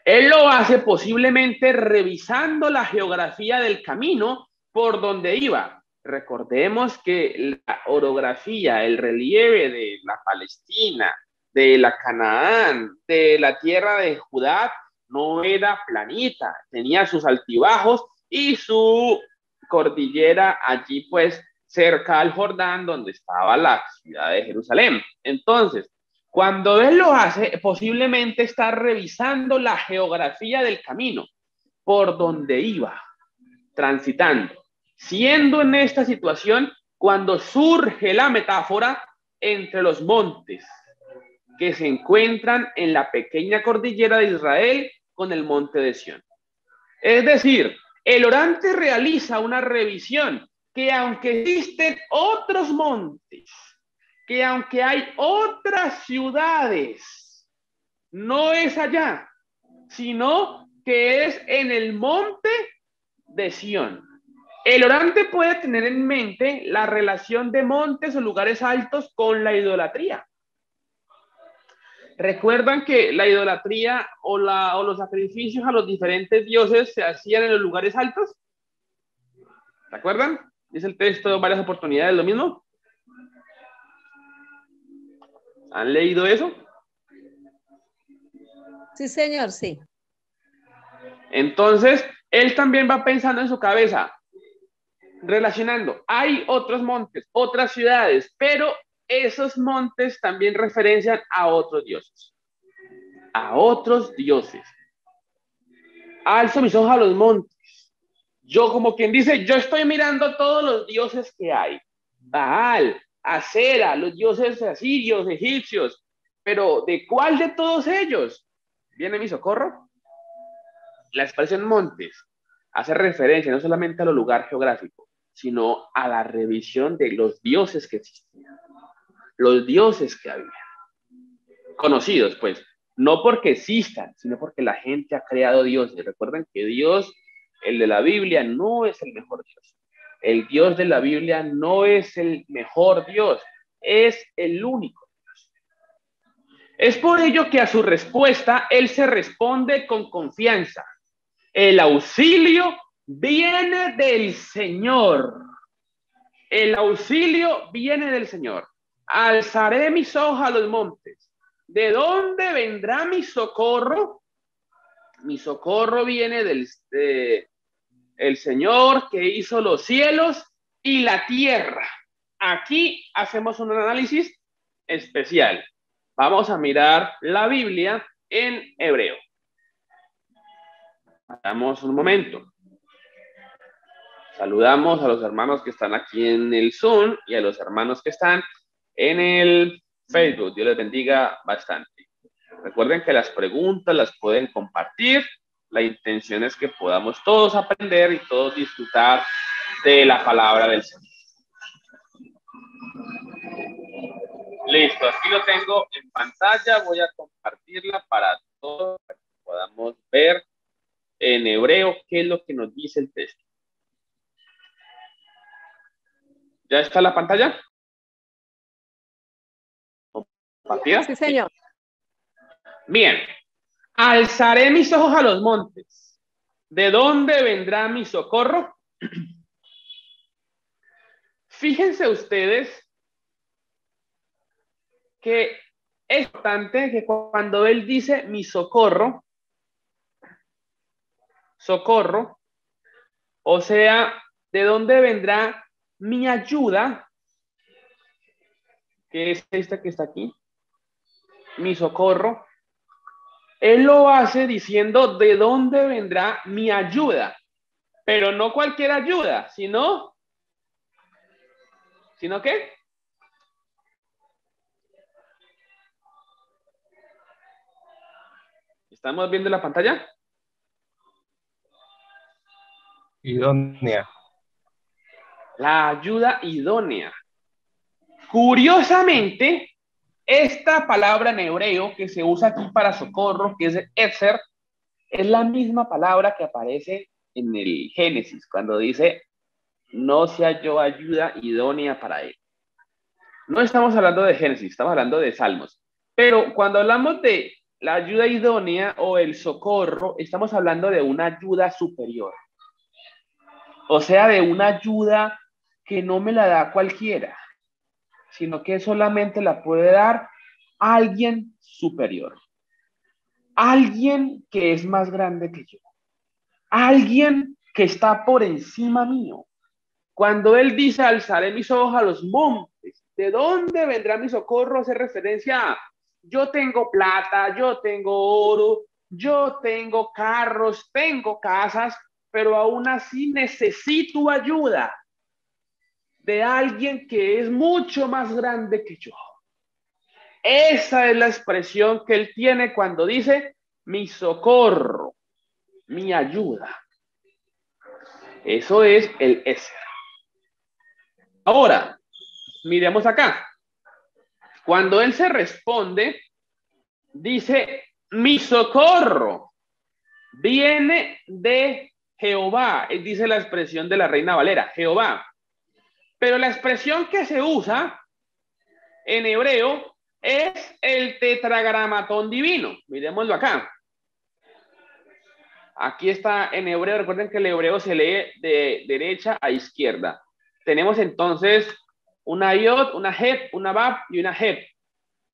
Él lo hace posiblemente revisando la geografía del camino por donde iba. Recordemos que la orografía, el relieve de la Palestina, de la Canaán, de la tierra de Judá, no era planita, tenía sus altibajos y su cordillera allí pues cerca al Jordán donde estaba la ciudad de Jerusalén. Entonces, cuando él lo hace, posiblemente está revisando la geografía del camino por donde iba transitando, siendo en esta situación cuando surge la metáfora entre los montes que se encuentran en la pequeña cordillera de Israel con el monte de Sión. Es decir, el orante realiza una revisión que aunque existen otros montes, que aunque hay otras ciudades, no es allá, sino que es en el monte de Sión. El orante puede tener en mente la relación de montes o lugares altos con la idolatría. ¿Recuerdan que la idolatría o los sacrificios a los diferentes dioses se hacían en los lugares altos? ¿Recuerdan? Dice el texto en varias oportunidades lo mismo. ¿Han leído eso? Sí, señor, sí. Entonces, él también va pensando en su cabeza, relacionando, hay otros montes, otras ciudades, pero esos montes también referencian a otros dioses. A otros dioses. Alzo mis ojos a los montes. Yo, como quien dice, yo estoy mirando todos los dioses que hay. Baal, Acera, los dioses asirios, egipcios. Pero, ¿de cuál de todos ellos viene mi socorro? La expresión montes hace referencia no solamente a los lugares geográficos, sino a la revisión de los dioses que existían. Los dioses que había. Conocidos, pues. no porque existan, sino porque la gente ha creado dioses. Recuerden que Dios, el de la Biblia, no es el mejor Dios. El Dios de la Biblia no es el mejor Dios, es el único Dios. Es por ello que a su respuesta él se responde con confianza. El auxilio viene del Señor. El auxilio viene del Señor. Alzaré mis ojos a los montes. ¿De dónde vendrá mi socorro? Mi socorro viene del el Señor que hizo los cielos y la tierra. Aquí hacemos un análisis especial. Vamos a mirar la Biblia en hebreo. Damos un momento. Saludamos a los hermanos que están aquí en el Zoom y a los hermanos que están en el Facebook. Dios les bendiga bastante. Recuerden que las preguntas las pueden compartir. La intención es que podamos todos aprender y todos disfrutar de la palabra del Señor. Listo, aquí lo tengo en pantalla. Voy a compartirla para todos, para que podamos ver en hebreo qué es lo que nos dice el texto. ¿Ya está la pantalla? ¿Compartida? Sí, señor. Bien. Alzaré mis ojos a los montes. ¿De dónde vendrá mi socorro? Fíjense ustedes que es importante que cuando él dice mi socorro, o sea, ¿de dónde vendrá mi ayuda? Que es esta que está aquí. Mi socorro. Él lo hace diciendo de dónde vendrá mi ayuda. Pero no cualquier ayuda, ¿sino qué? ¿Estamos viendo la pantalla? Idónea. La ayuda idónea. Curiosamente, esta palabra en hebreo que se usa aquí para socorro, que es etzer, es la misma palabra que aparece en el Génesis, cuando dice, no se halló ayuda idónea para él. No estamos hablando de Génesis, estamos hablando de Salmos. Pero cuando hablamos de la ayuda idónea o el socorro, estamos hablando de una ayuda superior. O sea, de una ayuda que no me la da cualquiera, sino que solamente la puede dar alguien superior. Alguien que es más grande que yo. Alguien que está por encima mío. Cuando él dice, alzaré mis ojos a los montes, ¿de dónde vendrá mi socorro? Hace referencia a, yo tengo plata, yo tengo oro, yo tengo carros, tengo casas, pero aún así necesito ayuda de alguien que es mucho más grande que yo. Esa es la expresión que él tiene cuando dice, mi socorro, mi ayuda. Eso es el Ezer. Ahora, miremos acá. Cuando él se responde, dice, mi socorro viene de Jehová. Él dice la expresión de la Reina Valera, Jehová. Pero la expresión que se usa en hebreo es el tetragramatón divino. Miremoslo acá. Aquí está en hebreo. Recuerden que el hebreo se lee de derecha a izquierda. Tenemos entonces una yod, una het, una bab y una het.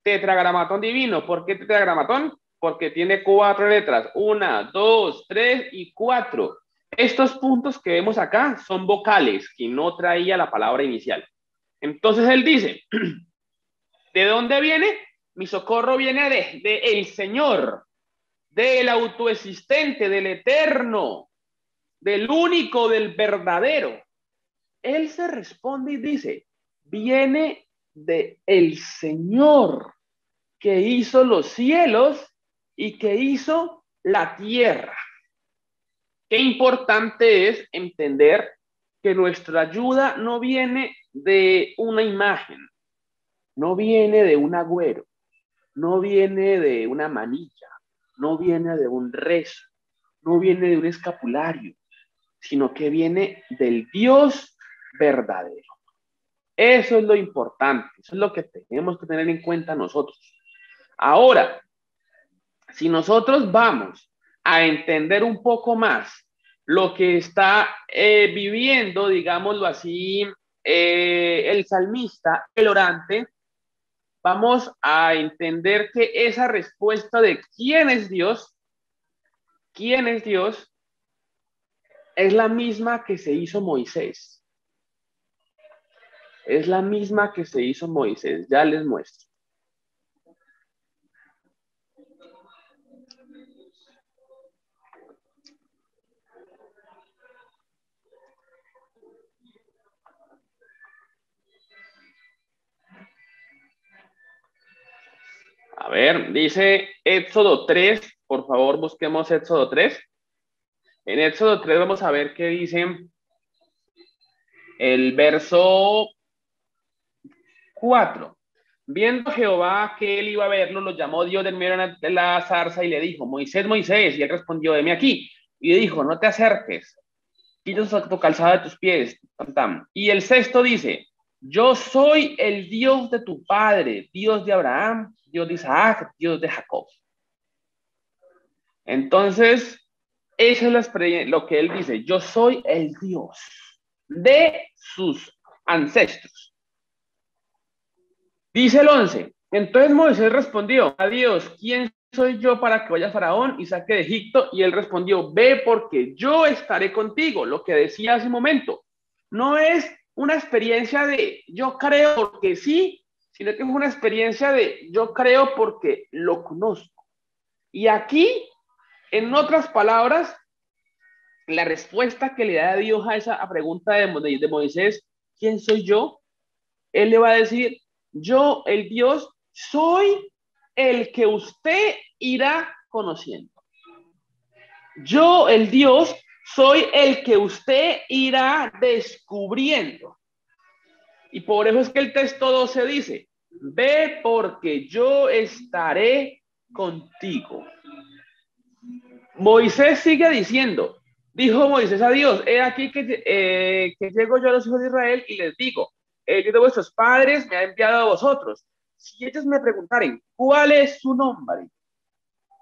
Tetragramatón divino. ¿Por qué tetragramatón? Porque tiene 4 letras. 1, 2, 3 y 4. Estos puntos que vemos acá son vocales, que no traía la palabra inicial. Entonces él dice, ¿de dónde viene? Mi socorro viene de el Señor, del autoexistente, del eterno, del único, del verdadero. Él se responde y dice, viene de el Señor que hizo los cielos y que hizo la tierra. Qué importante es entender que nuestra ayuda no viene de una imagen, no viene de un agüero, no viene de una manilla, no viene de un rezo, no viene de un escapulario, sino que viene del Dios verdadero. Eso es lo importante, eso es lo que tenemos que tener en cuenta nosotros. Ahora, si nosotros vamos a entender un poco más lo que está viviendo, digámoslo así, el salmista, el orante, vamos a entender que esa respuesta de quién es Dios, es la misma que se hizo Moisés. Es la misma que se hizo Moisés. Ya les muestro. A ver, dice Éxodo 3, por favor busquemos Éxodo 3. En Éxodo 3 vamos a ver qué dice el verso 4. Viendo Jehová que él iba a verlo, lo llamó Dios del medio de la zarza y le dijo, Moisés, Moisés, y él respondió, heme aquí. Y le dijo, no te acerques, quita tu calzada de tus pies. Y el sexto dice, yo soy el Dios de tu padre, Dios de Abraham, Dios de Isaac, Dios de Jacob. Entonces, eso es lo que él dice, yo soy el Dios de sus ancestros. Dice el 11, entonces Moisés respondió a Dios, ¿quién soy yo para que vaya a Faraón y saque de Egipto? Y él respondió, ve porque yo estaré contigo, lo que decía hace un momento. No es una experiencia de yo creo porque sí, sino que es una experiencia de yo creo porque lo conozco. Y aquí, en otras palabras, la respuesta que le da Dios a esa pregunta de Moisés, ¿quién soy yo? Él le va a decir, yo, el Dios, soy el que usted irá conociendo. Yo, el Dios, soy el que usted irá descubriendo. Y por eso es que el texto 12 dice, ve porque yo estaré contigo. Moisés sigue diciendo, dijo Moisés a Dios, he aquí que llego yo a los hijos de Israel y les digo, el Dios de vuestros padres me ha enviado a vosotros. Si ellos me preguntaren, ¿cuál es su nombre?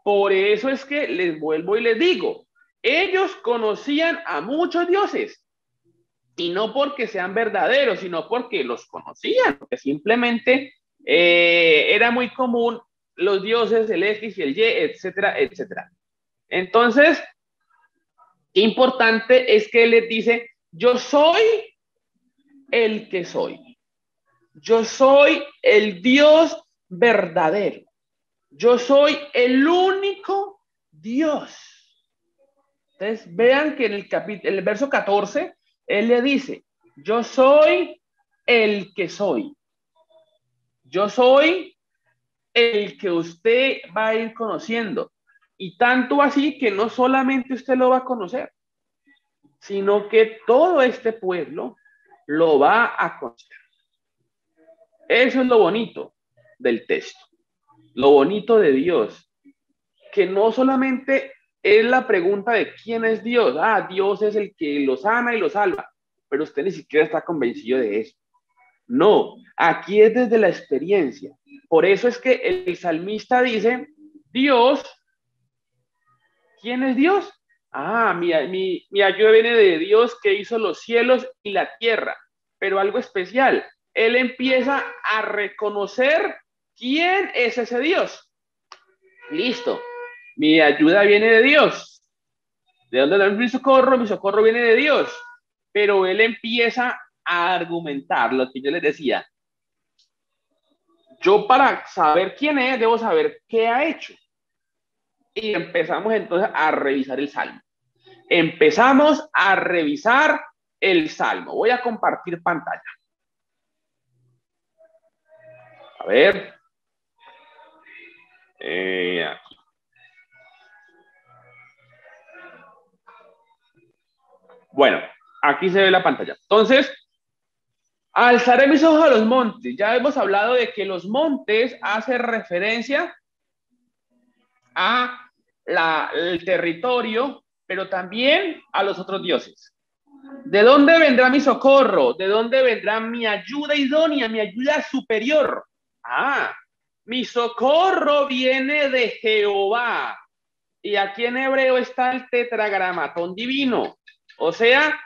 Por eso es que les vuelvo y les digo, ellos conocían a muchos dioses, y no porque sean verdaderos, sino porque los conocían, porque simplemente era muy común los dioses, el X y el Y, etcétera, etcétera. Entonces, qué importante es que él les dice, yo soy el que soy. Yo soy el Dios verdadero. Yo soy el único Dios. Entonces, vean que en el verso 14, él le dice, yo soy el que soy. Yo soy el que usted va a ir conociendo. Y tanto así que no solamente usted lo va a conocer, sino que todo este pueblo lo va a conocer. Eso es lo bonito del texto, lo bonito de Dios, que no solamente es la pregunta de quién es Dios, Dios es el que lo sana y lo salva, pero usted ni siquiera está convencido de eso. No, aquí es desde la experiencia. Por eso es que el salmista dice, Dios, ¿quién es Dios? Mi ayuda viene de Dios que hizo los cielos y la tierra, pero algo especial, él empieza a reconocer quién es ese Dios. Listo, mi ayuda viene de Dios. ¿De dónde da mi socorro? Mi socorro viene de Dios. Pero él empieza a argumentar lo que yo les decía. Yo para saber quién es, debo saber qué ha hecho. Y empezamos entonces a revisar el Salmo. Empezamos a revisar el Salmo. Voy a compartir pantalla. A ver. Aquí. Bueno, aquí se ve la pantalla. Entonces, Alzaré mis ojos a los montes. Ya hemos hablado de que los montes hacen referencia a el territorio, pero también a los otros dioses. ¿De dónde vendrá mi socorro? ¿De dónde vendrá mi ayuda idónea, mi ayuda superior? Mi socorro viene de Jehová. Y aquí en hebreo está el tetragramatón divino. O sea,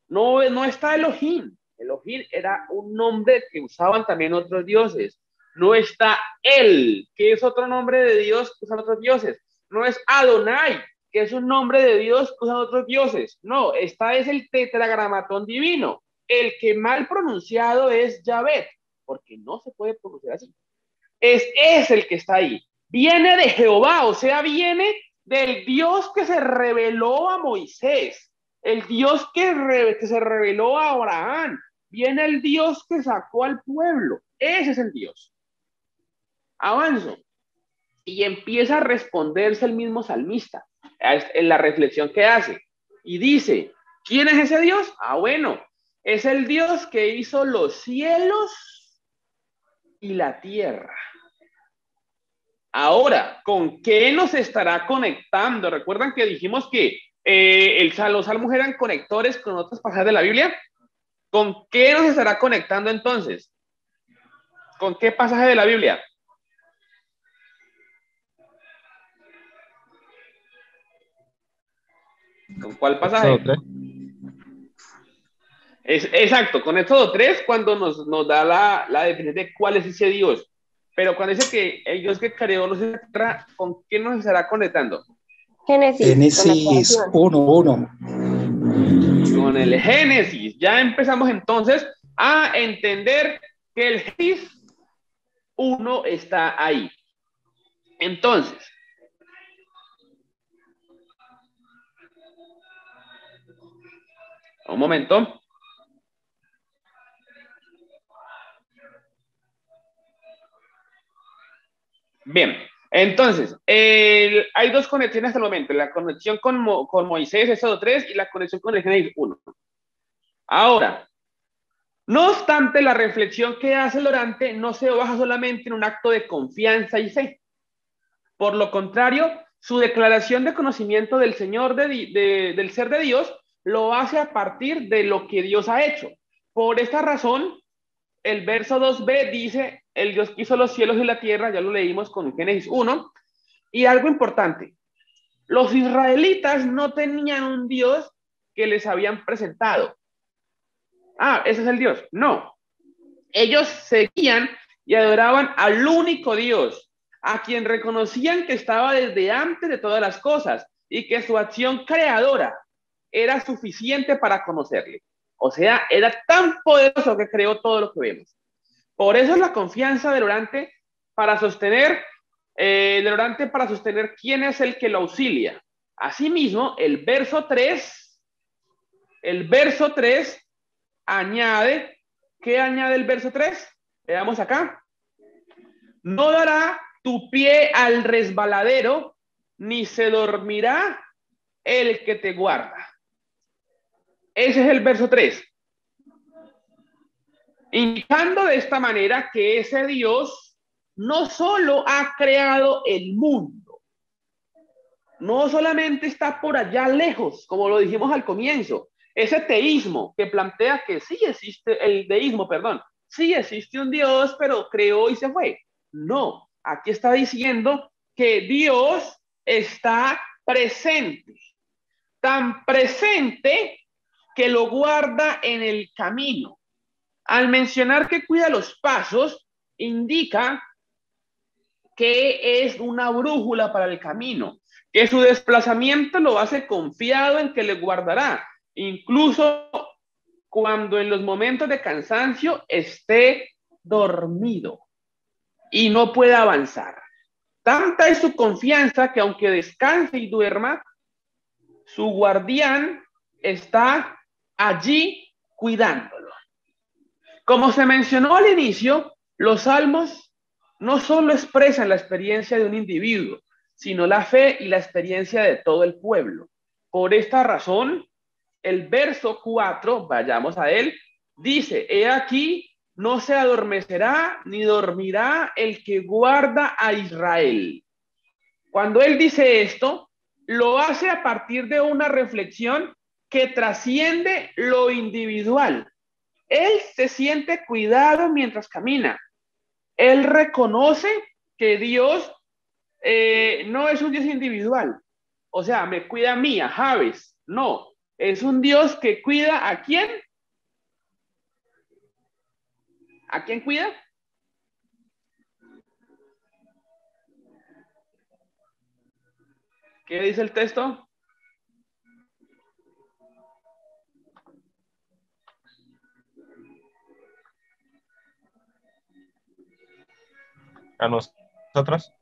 no está Elohim. Elohim era un nombre que usaban también otros dioses. No está él, que es otro nombre de Dios que usan otros dioses. No es Adonai, que es un nombre de Dios que usan otros dioses. No, esta es el tetragramatón divino. El que mal pronunciado es Yahvé, porque no se puede pronunciar así. Es el que está ahí. Viene de Jehová, o sea, viene del Dios que se reveló a Moisés, el Dios que se reveló a Abraham. Viene el Dios que sacó al pueblo. Ese es el Dios. Avanzo. Y empieza a responderse el mismo salmista en la reflexión que hace. Y dice, ¿quién es ese Dios? Bueno, es el Dios que hizo los cielos y la tierra. Ahora, ¿con qué nos estará conectando? ¿Recuerdan que dijimos que los salmos eran conectores con otros pasajes de la Biblia? ¿Con qué nos estará conectando entonces? ¿Con qué pasaje de la Biblia? ¿Con cuál pasaje? Exacto, con Éxodo 3, cuando nos da la definición de cuál es ese Dios. Pero cuando dice que el Dios que creó los tierra, ¿con qué nos estará conectando? Génesis 1:1. Con el Génesis. Ya empezamos entonces a entender que el Génesis 1 está ahí. Entonces, un momento. Bien, entonces, hay dos conexiones hasta el momento, la conexión con Moisés, Éxodo 3, y la conexión con el Génesis 1. Ahora, no obstante, la reflexión que hace el orante no se baja solamente en un acto de confianza y fe. Por lo contrario, su declaración de conocimiento del Señor, del ser de Dios, lo hace a partir de lo que Dios ha hecho. Por esta razón, el verso 2b dice, el Dios que hizo los cielos y la tierra, ya lo leímos con Génesis 1, y algo importante, los israelitas no tenían un Dios que les habían presentado. Ese es el Dios. No. Ellos seguían y adoraban al único Dios, a quien reconocían que estaba desde antes de todas las cosas y que su acción creadora era suficiente para conocerle. O sea, era tan poderoso que creó todo lo que vemos. Por eso es la confianza del orante para sostener quién es el que lo auxilia. Asimismo, el verso 3 añade, ¿qué añade el verso 3? Veamos acá. No dará tu pie al resbaladero, ni se dormirá el que te guarda. Ese es el verso 3. Indicando de esta manera que ese Dios no solo ha creado el mundo, no solamente está por allá lejos, como lo dijimos al comienzo, ese teísmo que plantea que sí existe, el deísmo, perdón, sí existe un Dios, pero creó y se fue. No, aquí está diciendo que Dios está presente, tan presente que lo guarda en el camino. Al mencionar que cuida los pasos, indica que es una brújula para el camino, que su desplazamiento lo hace confiado en que le guardará, incluso cuando en los momentos de cansancio esté dormido y no pueda avanzar. Tanta es su confianza que aunque descanse y duerma, su guardián está allí cuidándolo. Como se mencionó al inicio, los salmos no solo expresan la experiencia de un individuo, sino la fe y la experiencia de todo el pueblo. Por esta razón, el verso 4, vayamos a él, Dice, he aquí, no se adormecerá ni dormirá el que guarda a Israel. Cuando él dice esto, lo hace a partir de una reflexión que trasciende lo individual. Él se siente cuidado mientras camina. Él reconoce que Dios no es un Dios individual. O sea, me cuida a mí, a Javes. No, es un Dios que cuida ¿a quién? ¿A quién cuida? ¿Qué dice el texto? A nosotros.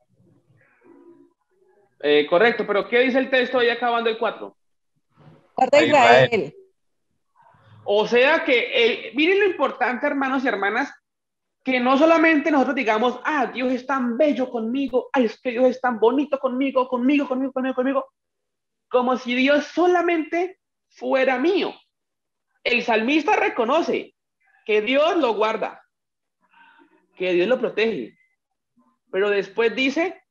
Correcto, pero ¿qué dice el texto ahí acabando el 4? Guarda A Israel. Israel. O sea que, miren lo importante, hermanos y hermanas, que no solamente nosotros digamos, ah, Dios es tan bello conmigo, ay, es que Dios es tan bonito conmigo, como si Dios solamente fuera mío. El salmista reconoce que Dios lo guarda, que Dios lo protege, pero después dice,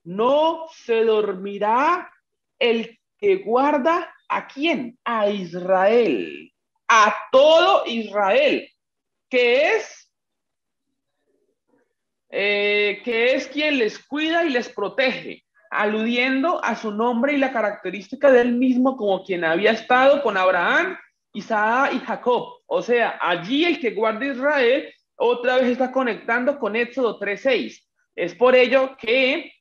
no se dormirá el que guarda ¿a quién? A Israel, a todo Israel, que es quien les cuida y les protege, aludiendo a su nombre y la característica de él mismo como quien había estado con Abraham, Isaac y Jacob. O sea, allí el que guarda Israel otra vez está conectando con Éxodo 3:6. Es por ello que,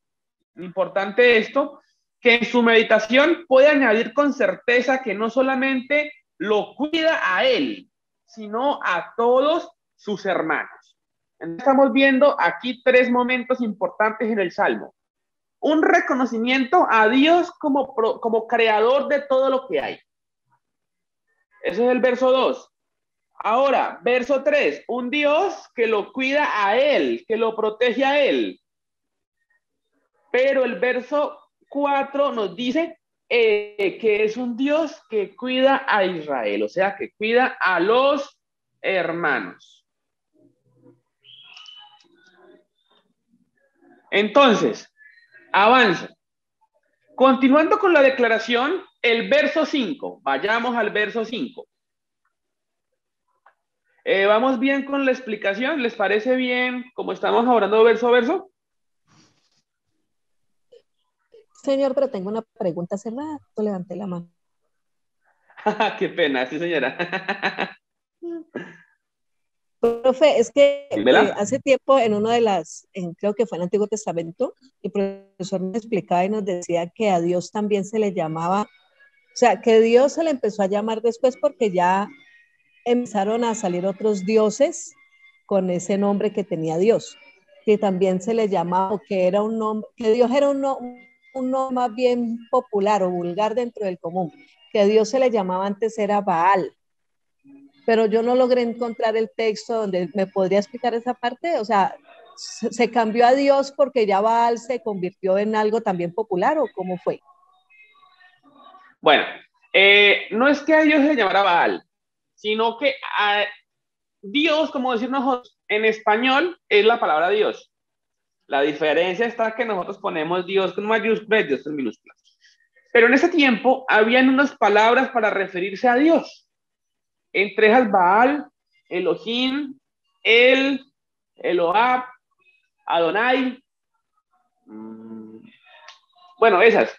importante esto, que en su meditación puede añadir con certeza que no solamente lo cuida a él, sino a todos sus hermanos. Estamos viendo aquí 3 momentos importantes en el Salmo. Un reconocimiento a Dios como creador de todo lo que hay. Ese es el verso 2. Ahora, verso 3, un Dios que lo cuida a él, que lo protege a él. Pero el verso 4 nos dice que es un Dios que cuida a Israel, o sea, que cuida a los hermanos. Entonces, avanza. Continuando con la declaración, el verso 5. Vayamos al verso 5. ¿Vamos bien con la explicación? ¿Les parece bien como estamos hablando verso a verso? Señor, pero tengo una pregunta. Hace rato levanté la mano. Qué pena, sí, señora. Profe, es que ¿Dímela? hace tiempo en una de creo que fue en el Antiguo Testamento, el profesor me explicaba y nos decía que a Dios también se le llamaba, o sea, que Dios se le empezó a llamar después porque ya empezaron a salir otros dioses con ese nombre que tenía Dios, que también se le llamaba, que era un nombre, que Dios era un nombre más bien popular o vulgar dentro del común, que a Dios se le llamaba antes era Baal, pero yo no logré encontrar el texto donde me podría explicar esa parte, o sea, ¿se cambió a Dios porque ya Baal se convirtió en algo también popular o cómo fue? Bueno, no es que a Dios se le llamara Baal, sino que a Dios, como decir nosotros, en español es la palabra Dios. La diferencia está que nosotros ponemos Dios con mayúsculas, Dios con minúsculas. Pero en ese tiempo habían unas palabras para referirse a Dios. Entre esas Baal, Elohim, El, Elohab, Adonai. Bueno, esas.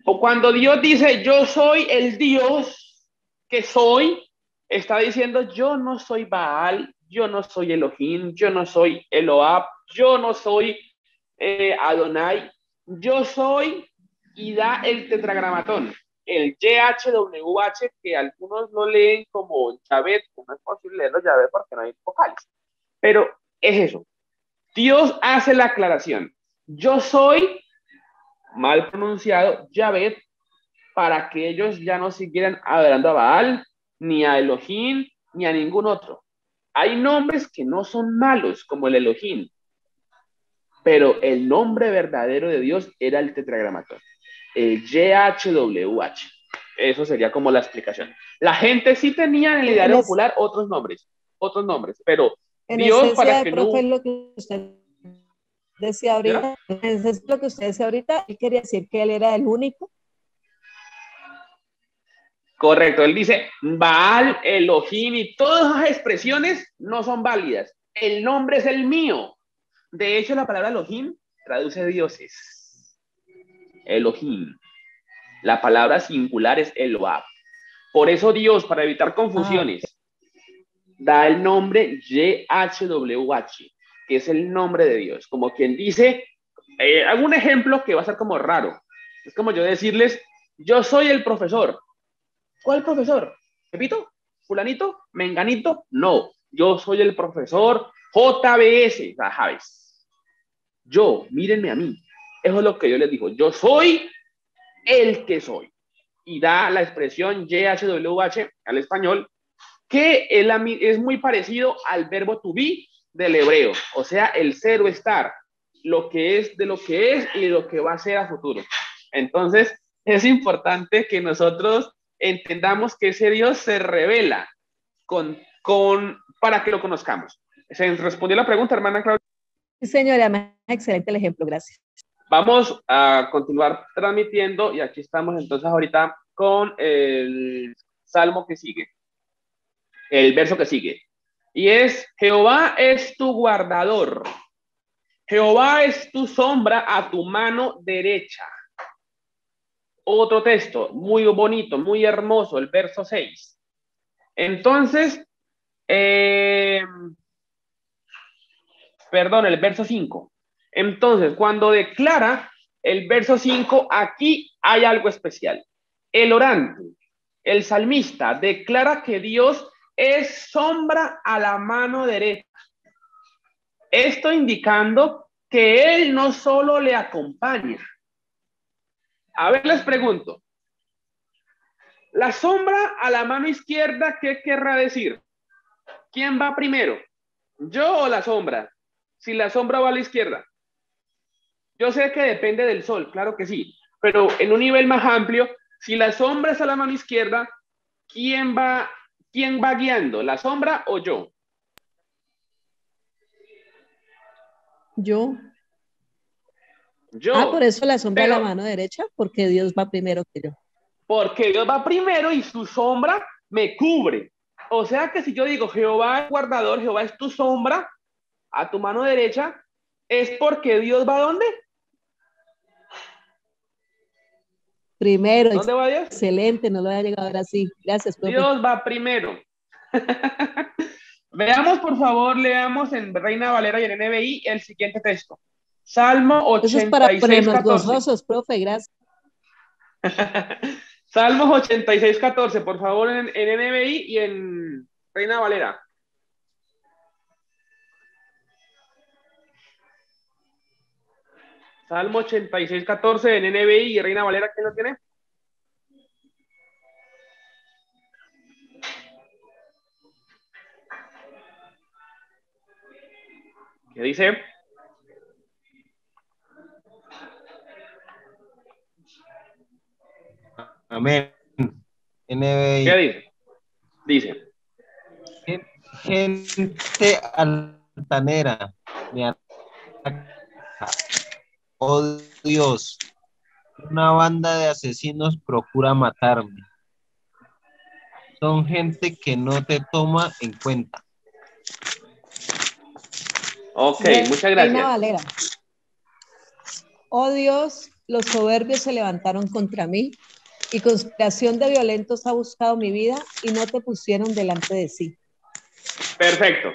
O cuando Dios dice, yo soy el Dios que soy, está diciendo, yo no soy Baal, yo no soy Elohim, yo no soy Elohab, yo no soy Adonai, yo soy, y da el tetragramatón, el YHWH, que algunos lo leen como Yahvé, no es posible leerlo Yahvé porque no hay vocales, pero es eso. Dios hace la aclaración, yo soy, mal pronunciado, Yahvé, para que ellos ya no siguieran adorando a Baal, ni a Elohim, ni a ningún otro. Hay nombres que no son malos, como el Elohim, pero el nombre verdadero de Dios era el tetragramatón, el YHWH. Eso sería como la explicación. La gente sí tenía en el ideario popular otros nombres, pero en Dios esencia, para que profe, no... lo que usted decía ¿Ya? ahorita, es lo que usted decía ahorita, él quería decir que él era el único. Correcto, él dice Baal, Elohim y todas esas expresiones no son válidas. El nombre es el mío. De hecho, la palabra Elohim traduce dioses. Elohim. La palabra singular es Eloah. Por eso Dios, para evitar confusiones, da el nombre YHWH, que es el nombre de Dios. Como quien dice, hago un ejemplo que va a ser como raro. Es como yo decirles, yo soy el profesor. ¿Cuál profesor? ¿Repito? ¿Fulanito? ¿Menganito? No, yo soy el profesor JBS, Javes. Yo, mírenme a mí. Eso es lo que yo les digo. Yo soy el que soy. Y da la expresión YHWH al español, que es muy parecido al verbo to be del hebreo. O sea, el ser o estar. Lo que es de lo que es y lo que va a ser a futuro. Entonces, es importante que nosotros entendamos que ese Dios se revela para que lo conozcamos. ¿Se respondió la pregunta, hermana Claudia? Sí, señora, excelente el ejemplo, gracias. Vamos a continuar transmitiendo y aquí estamos entonces ahorita con el salmo que sigue, el verso que sigue. Y es, Jehová es tu guardador, Jehová es tu sombra a tu mano derecha. Otro texto muy bonito, muy hermoso, el verso 6. Entonces, el verso 5. Entonces, cuando declara el verso 5, aquí hay algo especial. El orante, el salmista, declara que Dios es sombra a la mano derecha. Esto indicando que Él no solo le acompaña. A ver, les pregunto. La sombra a la mano izquierda, ¿qué querrá decir? ¿Quién va primero? ¿Yo o la sombra? Si la sombra va a la izquierda. Yo sé que depende del sol, claro que sí, pero en un nivel más amplio, si la sombra es a la mano izquierda, ¿quién va guiando? ¿La sombra o yo? Yo. Yo. Por eso la sombra pero, a la mano derecha, porque Dios va primero que yo. Porque Dios va primero y su sombra me cubre. O sea que si yo digo, Jehová es guardador, Jehová es tu sombra a tu mano derecha, es porque Dios va ¿a dónde? Primero. ¿Dónde va Dios? Excelente, no lo había llegado a ver así. Gracias, profe. Dios va primero. Veamos, por favor, leamos en Reina Valera y en NBI el siguiente texto. Salmo 86, Eso es para ponernos 14. gozosos, profe, gracias. Salmos 86, 14, por favor, en NBI y en Reina Valera. Salmo 86, 14 en NBI y Reina Valera, ¿quién lo tiene? ¿Qué dice? Amén. NBI. ¿Qué dice? Dice. Gente altanera, me ataca. Oh Dios, una banda de asesinos procura matarme. Son gente que no te toma en cuenta. Ok, muchas gracias. Reina Valera. Oh Dios, los soberbios se levantaron contra mí y conspiración de violentos ha buscado mi vida y no te pusieron delante de sí. Perfecto.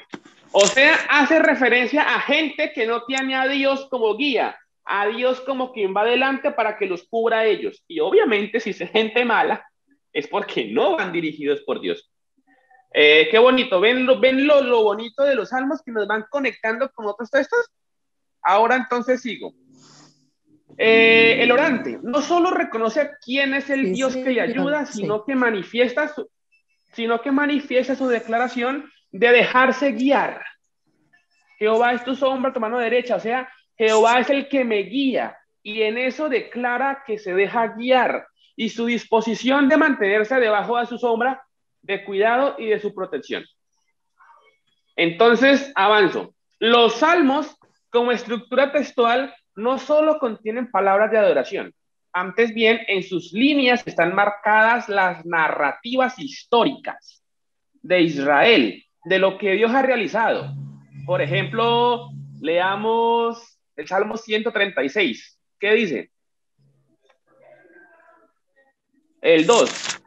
O sea, hace referencia a gente que no tiene a Dios como guía, a Dios como quien va adelante para que los cubra a ellos. Y obviamente, si es gente mala, es porque no van dirigidos por Dios. Qué bonito. ¿Ven lo bonito de los salmos que nos van conectando con otros textos? Ahora entonces sigo. El orante no solo reconoce quién es el Dios que le ayuda, sino que manifiesta su declaración de dejarse guiar. Jehová es tu sombra, tu mano derecha, o sea, Jehová es el que me guía, y en eso declara que se deja guiar. y su disposición de mantenerse debajo de su sombra, de cuidado y de su protección. Entonces, avanzo. Los salmos, como estructura textual, no solo contienen palabras de adoración, antes bien, en sus líneas están marcadas las narrativas históricas de Israel, de lo que Dios ha realizado. Por ejemplo, leamos el Salmo 136. ¿Qué dice? El 2.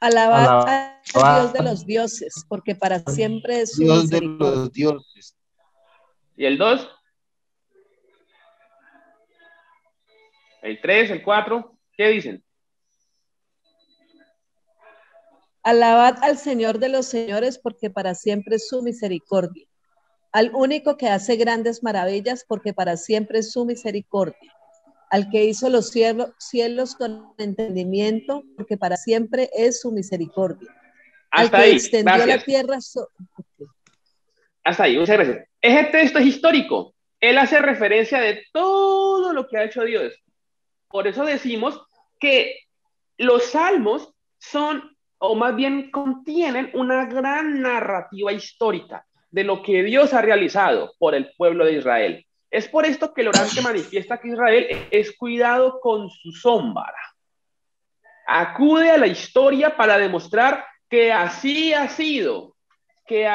Alabad al Dios de los dioses, porque para siempre es su Dios de misericordia. los dioses. ¿Y el 2? El 3, el 4, ¿qué dicen? Alabad al Señor de los señores, porque para siempre es su misericordia. Al único que hace grandes maravillas, porque para siempre es su misericordia. Al que hizo los cielos con entendimiento, porque para siempre es su misericordia. Hasta al que ahí, extendió gracias. la tierra. Hasta ahí, muchas gracias. Ese texto es histórico. Él hace referencia de todo lo que ha hecho Dios. Por eso decimos que los salmos son, o más bien contienen, una gran narrativa histórica de lo que Dios ha realizado por el pueblo de Israel. Es por esto que el orante manifiesta que Israel es cuidado con su sombra. Acude a la historia para demostrar que así ha sido, que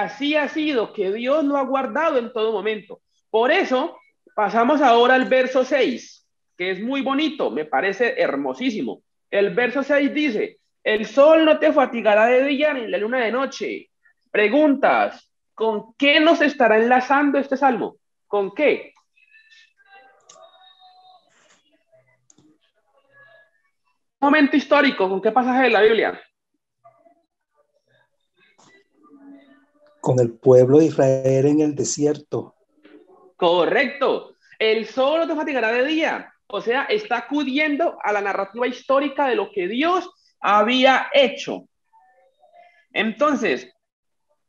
Dios lo ha guardado en todo momento. Por eso pasamos ahora al verso 6, que es muy bonito, me parece hermosísimo. El verso 6 dice, el sol no te fatigará de día ni la luna de noche. Preguntas, ¿con qué nos estará enlazando este salmo? ¿Con qué? Momento histórico, ¿con qué pasaje de la Biblia? Con el pueblo de Israel en el desierto. Correcto. El sol no te fatigará de día. O sea, está acudiendo a la narrativa histórica de lo que Dios había hecho. Entonces,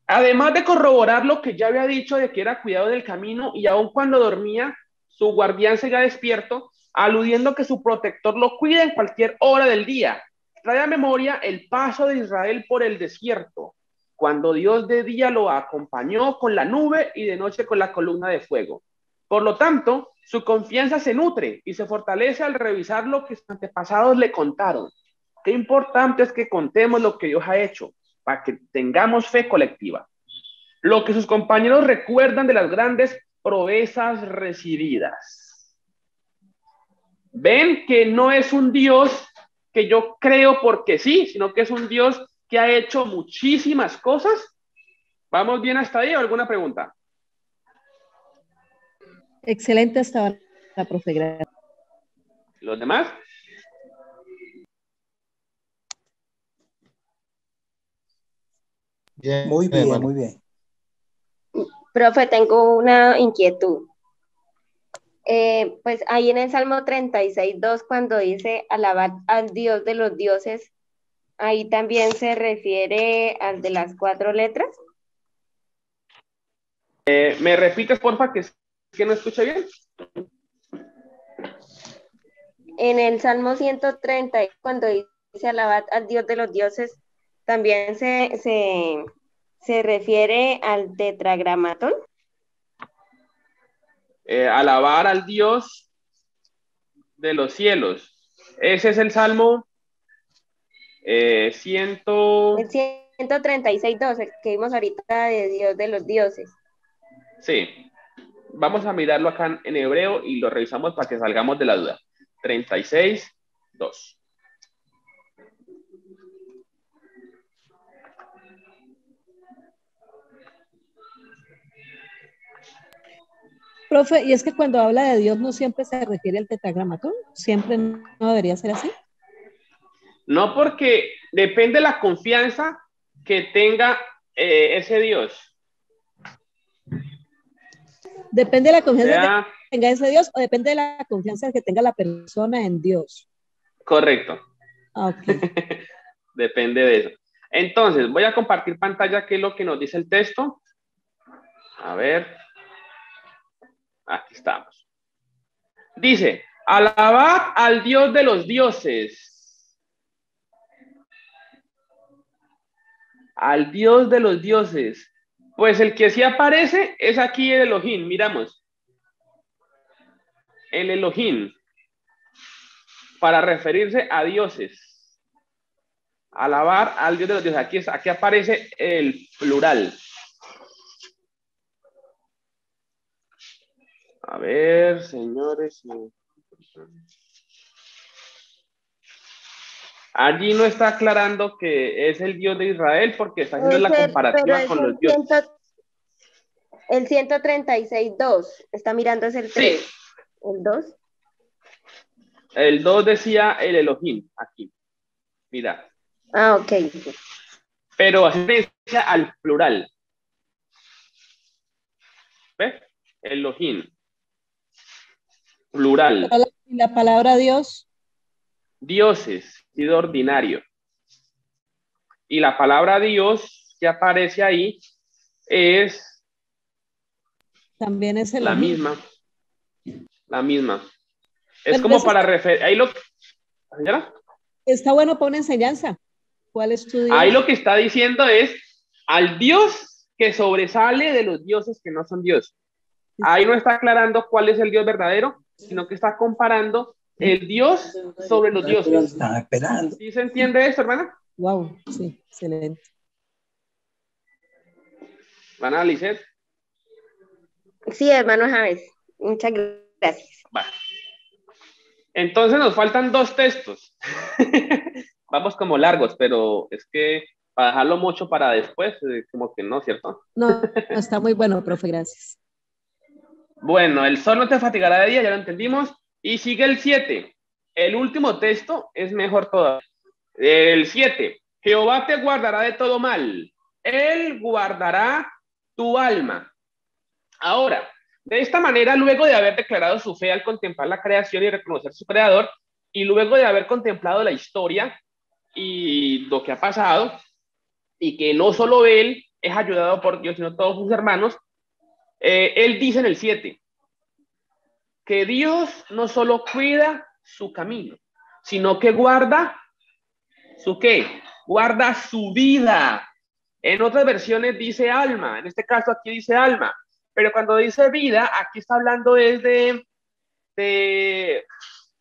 además de corroborar lo que ya había dicho de que era cuidado del camino y aun cuando dormía, su guardián seguía despierto, aludiendo que su protector lo cuida en cualquier hora del día. Trae a memoria el paso de Israel por el desierto, cuando Dios de día lo acompañó con la nube y de noche con la columna de fuego. Por lo tanto, su confianza se nutre y se fortalece al revisar lo que sus antepasados le contaron. Qué importante es que contemos lo que Dios ha hecho para que tengamos fe colectiva. Lo que sus compañeros recuerdan de las grandes proezas recibidas. Ven que no es un Dios que yo creo porque sí, sino que es un Dios que ha hecho muchísimas cosas. ¿Vamos bien hasta ahí o alguna pregunta? Excelente hasta ahora, profe. Gracias. ¿Los demás? Muy bien, muy bien. Profe, tengo una inquietud. Pues ahí en el Salmo 36:2, cuando dice alabad al Dios de los dioses, ahí también se refiere al de las 4 letras. ¿Me repites, porfa, que no escuché bien? En el Salmo 130, cuando dice alabad al Dios de los dioses, también se refiere al tetragramatón. Alabar al Dios de los cielos. Ese es el Salmo El 136:2, el que vimos ahorita de Dios de los dioses. Sí. Vamos a mirarlo acá en hebreo y lo revisamos para que salgamos de la duda. 36:2. Profe, y es que cuando habla de Dios no siempre se refiere al tetragramatón, siempre no debería ser así. No, porque depende de la confianza que tenga ese Dios. ¿Depende de la confianza que tenga ese Dios o depende de la confianza que tenga la persona en Dios? Correcto. Okay. Depende de eso. Entonces, voy a compartir pantalla, que es lo que nos dice el texto. A ver. Aquí estamos. Dice, alabad al Dios de los dioses. Al Dios de los dioses. Pues el que sí aparece es aquí el Elohim. Miramos. El Elohim. Para referirse a dioses. Alabar al Dios de los dioses. Aquí aparece el plural. A ver, señores. Allí no está aclarando que es el Dios de Israel porque está haciendo la comparativa con los dioses. El 136.2. Está mirando es el 3. Sí. ¿El 2? El 2 decía el Elohim aquí. Mira. Ah, ok. Pero hace referencia al plural. ¿Ves? Elohim. Plural. La palabra Dios. Dioses, sido ordinario. Y la palabra Dios que aparece ahí es también es la misma. La misma. Es como para referir. Ahí lo. ¿Señora? Está bueno para una enseñanza. ¿Cuál es tu Dios? Ahí lo que está diciendo es al Dios que sobresale de los dioses que no son Dios. Ahí no está aclarando cuál es el Dios verdadero, sino que está comparando el Dios sobre los dioses. Estaba esperando. ¿Sí se entiende esto, hermana? Wow, sí, excelente. ¿Hermana Lisette? Sí, hermano James. Muchas gracias. Vale. Entonces nos faltan 2 textos. Vamos como largos, pero es que para dejarlo mucho para después, como que no, ¿cierto? No, está muy bueno, profe, gracias. Bueno, el sol no te fatigará de día, ya lo entendimos. Y sigue el 7. El último texto es mejor todavía. El 7. Jehová te guardará de todo mal. Él guardará tu alma. Ahora, de esta manera, luego de haber declarado su fe al contemplar la creación y reconocer su creador, y luego de haber contemplado la historia y lo que ha pasado, y que no solo él es ayudado por Dios, sino todos sus hermanos, él dice en el 7, que Dios no solo cuida su camino, sino que guarda su ¿qué? Guarda su vida. En otras versiones dice alma, en este caso aquí dice alma, pero cuando dice vida, aquí está hablando es de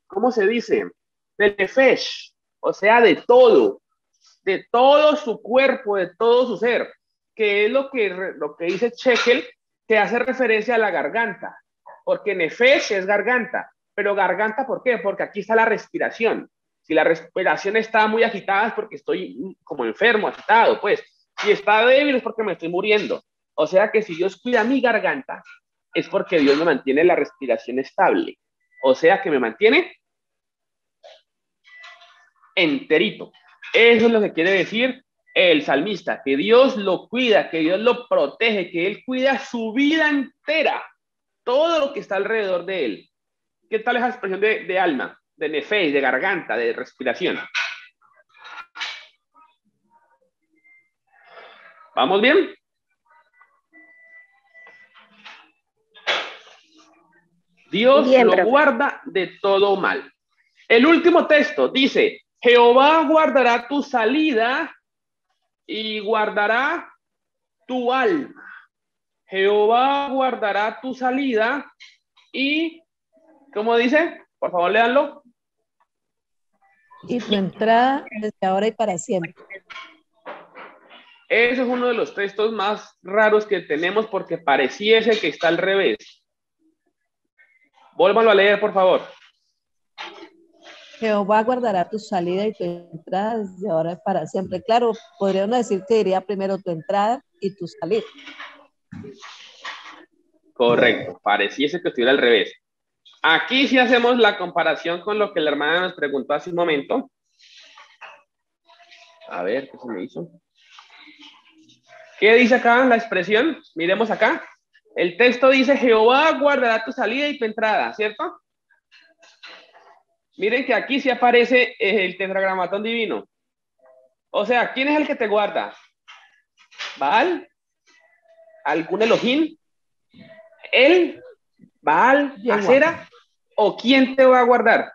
¿cómo se dice? Del nefesh, o sea, de todo su cuerpo, de todo su ser, que es lo que dice Shekel, que hace referencia a la garganta, porque nefesh es garganta, pero garganta, ¿por qué? Porque aquí está la respiración. Si la respiración está muy agitada es porque estoy como enfermo, agitado, pues. Si está débil es porque me estoy muriendo. O sea que si Dios cuida mi garganta, es porque Dios me mantiene la respiración estable. O sea que me mantiene enterito. Eso es lo que quiere decir el salmista, que Dios lo cuida, que Dios lo protege, que Él cuida su vida entera, todo lo que está alrededor de Él. ¿Qué tal esa expresión de alma, de nefesh, de garganta, de respiración? ¿Vamos bien? Dios bien, lo guarda de todo mal. El último texto dice, Jehová guardará tu salida y guardará tu alma. Jehová guardará tu salida y, ¿cómo dice? Por favor, léanlo. Y tu entrada desde ahora y para siempre. Ese es uno de los textos más raros que tenemos porque pareciese que está al revés. Vuélvanlo a leer, por favor. Jehová guardará tu salida y tu entrada desde ahora y para siempre. Claro, podríamos decir que diría primero tu entrada y tu salida. Correcto, pareciese que estuviera al revés. Aquí sí hacemos la comparación con lo que la hermana nos preguntó hace un momento. A ver, ¿qué se me hizo? ¿Qué dice acá la expresión? Miremos acá. El texto dice, Jehová guardará tu salida y tu entrada, ¿cierto? Miren que aquí sí aparece el tetragramatón divino. O sea, ¿quién es el que te guarda? ¿Baal? ¿Algún Elohim? ¿El Baal, Acera, o quién te va a guardar?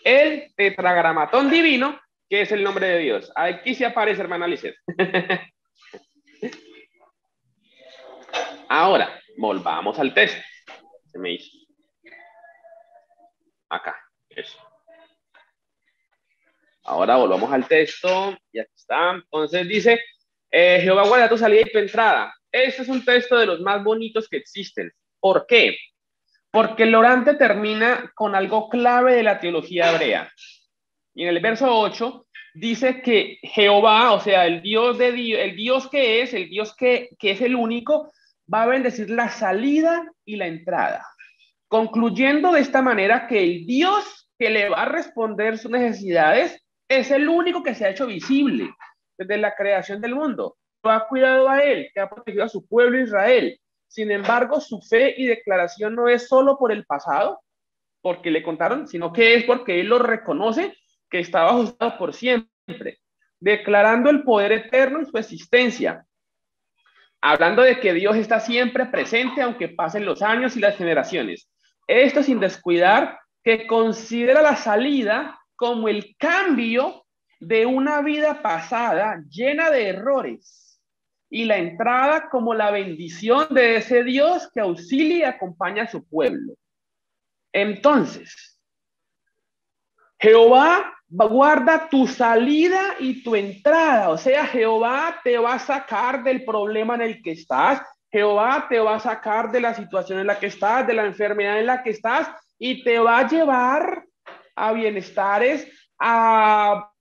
El tetragramatón divino, que es el nombre de Dios. Aquí sí aparece, hermana Lizeth. Ahora, volvamos al texto. Se me hizo. Acá, eso. Ahora volvamos al texto. Y aquí está. Entonces dice, Jehová guarda tu salida y tu entrada. Este es un texto de los más bonitos que existen. ¿Por qué? Porque el orante termina con algo clave de la teología hebrea. Y en el verso 8 dice que Jehová, o sea, el Dios que es, el Dios que es el único, va a bendecir la salida y la entrada. Concluyendo de esta manera que el Dios que le va a responder sus necesidades es el único que se ha hecho visible desde la creación del mundo. Lo ha cuidado a él, que ha protegido a su pueblo Israel. Sin embargo, su fe y declaración no es solo por el pasado, porque le contaron, sino que es porque él lo reconoce, que estaba ajustado por siempre, declarando el poder eterno en su existencia, hablando de que Dios está siempre presente aunque pasen los años y las generaciones. Esto sin descuidar que considera la salida como el cambio de una vida pasada llena de errores y la entrada como la bendición de ese Dios que auxilia y acompaña a su pueblo. Entonces, Jehová guarda tu salida y tu entrada. O sea, Jehová te va a sacar del problema en el que estás. Jehová te va a sacar de la situación en la que estás, de la enfermedad en la que estás, y te va a llevar a bienestares, a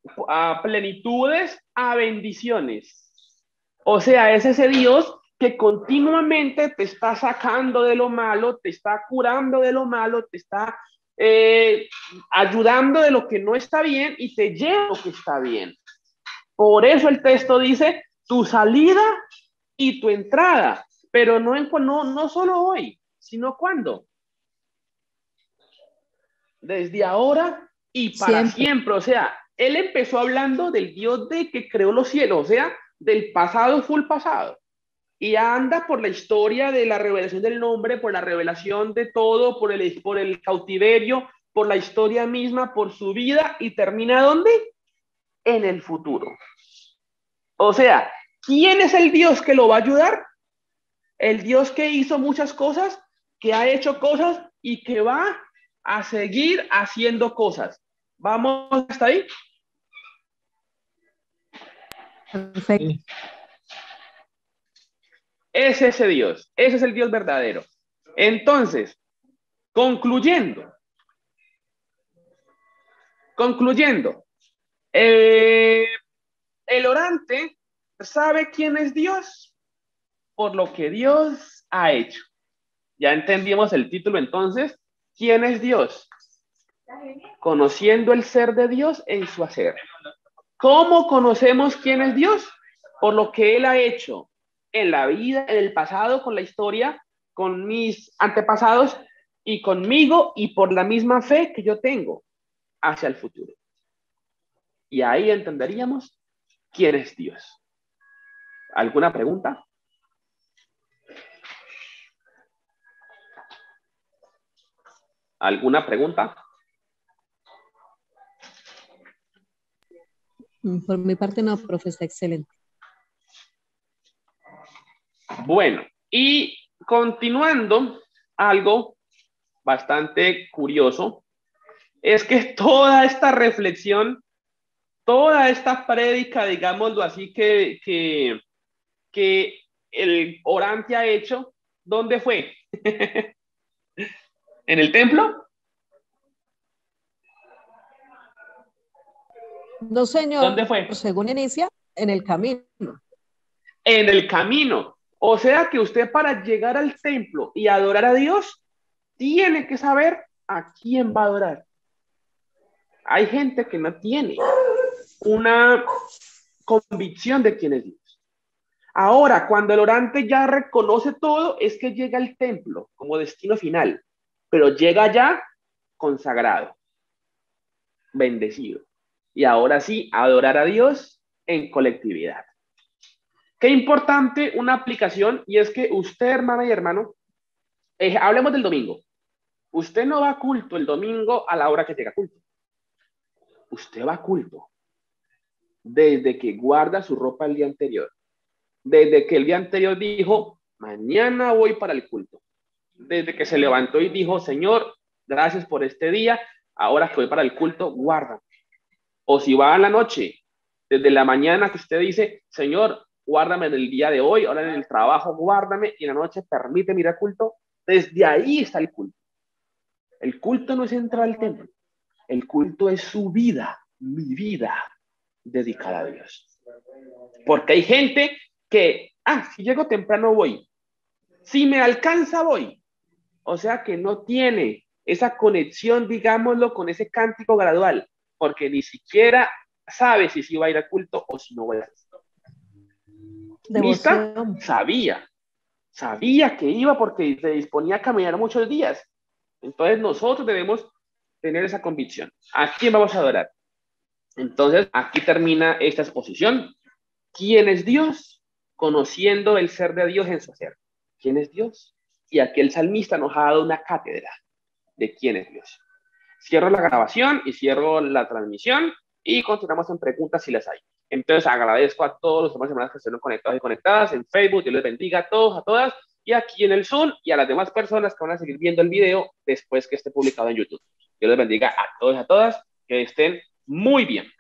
plenitudes, a bendiciones. O sea, es ese Dios que continuamente te está sacando de lo malo, te está curando de lo malo, te está ayudando de lo que no está bien y te lleva a lo que está bien. Por eso el texto dice tu salida y tu entrada, pero no solo hoy, sino cuando. Desde ahora y para siempre. O sea, él empezó hablando del Dios de que creó los cielos, o sea, del pasado full pasado. Y anda por la historia de la revelación del nombre, por la revelación de todo, por el cautiverio, por la historia misma, por su vida, y termina ¿dónde? En el futuro. O sea, ¿quién es el Dios que lo va a ayudar? El Dios que hizo muchas cosas, que ha hecho cosas y que va a seguir haciendo cosas. ¿Vamos hasta ahí? Perfecto. Es ese Dios, ese es el Dios verdadero. Entonces, concluyendo, el orante sabe quién es Dios por lo que Dios ha hecho. Ya entendimos el título entonces. ¿Quién es Dios? Conociendo el ser de Dios en su hacer. ¿Cómo conocemos quién es Dios? Por lo que Él ha hecho en la vida, en el pasado, con la historia, con mis antepasados y conmigo, y por la misma fe que yo tengo hacia el futuro. Y ahí entenderíamos quién es Dios. ¿Alguna pregunta? ¿Alguna pregunta? Por mi parte no, profe, está excelente. Bueno, y continuando, algo bastante curioso es que toda esta reflexión, toda esta prédica, digámoslo así, que el orante ha hecho, ¿dónde fue? ¿En el templo? No, señor. ¿Dónde fue? Según inicia, en el camino. En el camino. O sea que usted para llegar al templo y adorar a Dios, tiene que saber a quién va a adorar. Hay gente que no tiene una convicción de quién es Dios. Ahora, cuando el orante ya reconoce todo, es que llega al templo como destino final, pero llega ya consagrado, bendecido. Y ahora sí, adorar a Dios en colectividad. Qué importante una aplicación, y es que usted, hermana y hermano, Hablemos del domingo. Usted no va a culto el domingo a la hora que llega a culto. Usted va a culto desde que guarda su ropa el día anterior. Desde que el día anterior dijo, mañana voy para el culto. Desde que se levantó y dijo, Señor, gracias por este día, ahora que voy para el culto, guarda. O si va a la noche, desde la mañana que usted dice, Señor, guárdame en el día de hoy, ahora en el trabajo, guárdame, y en la noche permíteme ir al culto, desde ahí está el culto. El culto no es entrar al templo, el culto es su vida, mi vida dedicada a Dios. Porque hay gente que, si llego temprano voy, si me alcanza voy. O sea que no tiene esa conexión, digámoslo, con ese cántico gradual, porque ni siquiera sabe si va a ir al culto o si no va a ir al culto. Mista sabía que iba porque se disponía a caminar muchos días. Entonces nosotros debemos tener esa convicción. ¿A quién vamos a adorar? Entonces aquí termina esta exposición. ¿Quién es Dios? Conociendo el ser de Dios en su ser. ¿Quién es Dios? Y aquí el salmista nos ha dado una cátedra de quién es Dios. Cierro la grabación y cierro la transmisión y continuamos en preguntas si las hay. Entonces agradezco a todos los demás hermanos que estén conectados y conectadas en Facebook. Dios les bendiga a todos, a todas, y aquí en el Zoom y a las demás personas que van a seguir viendo el video después que esté publicado en YouTube. Dios les bendiga a todos y a todas, que estén muy bien.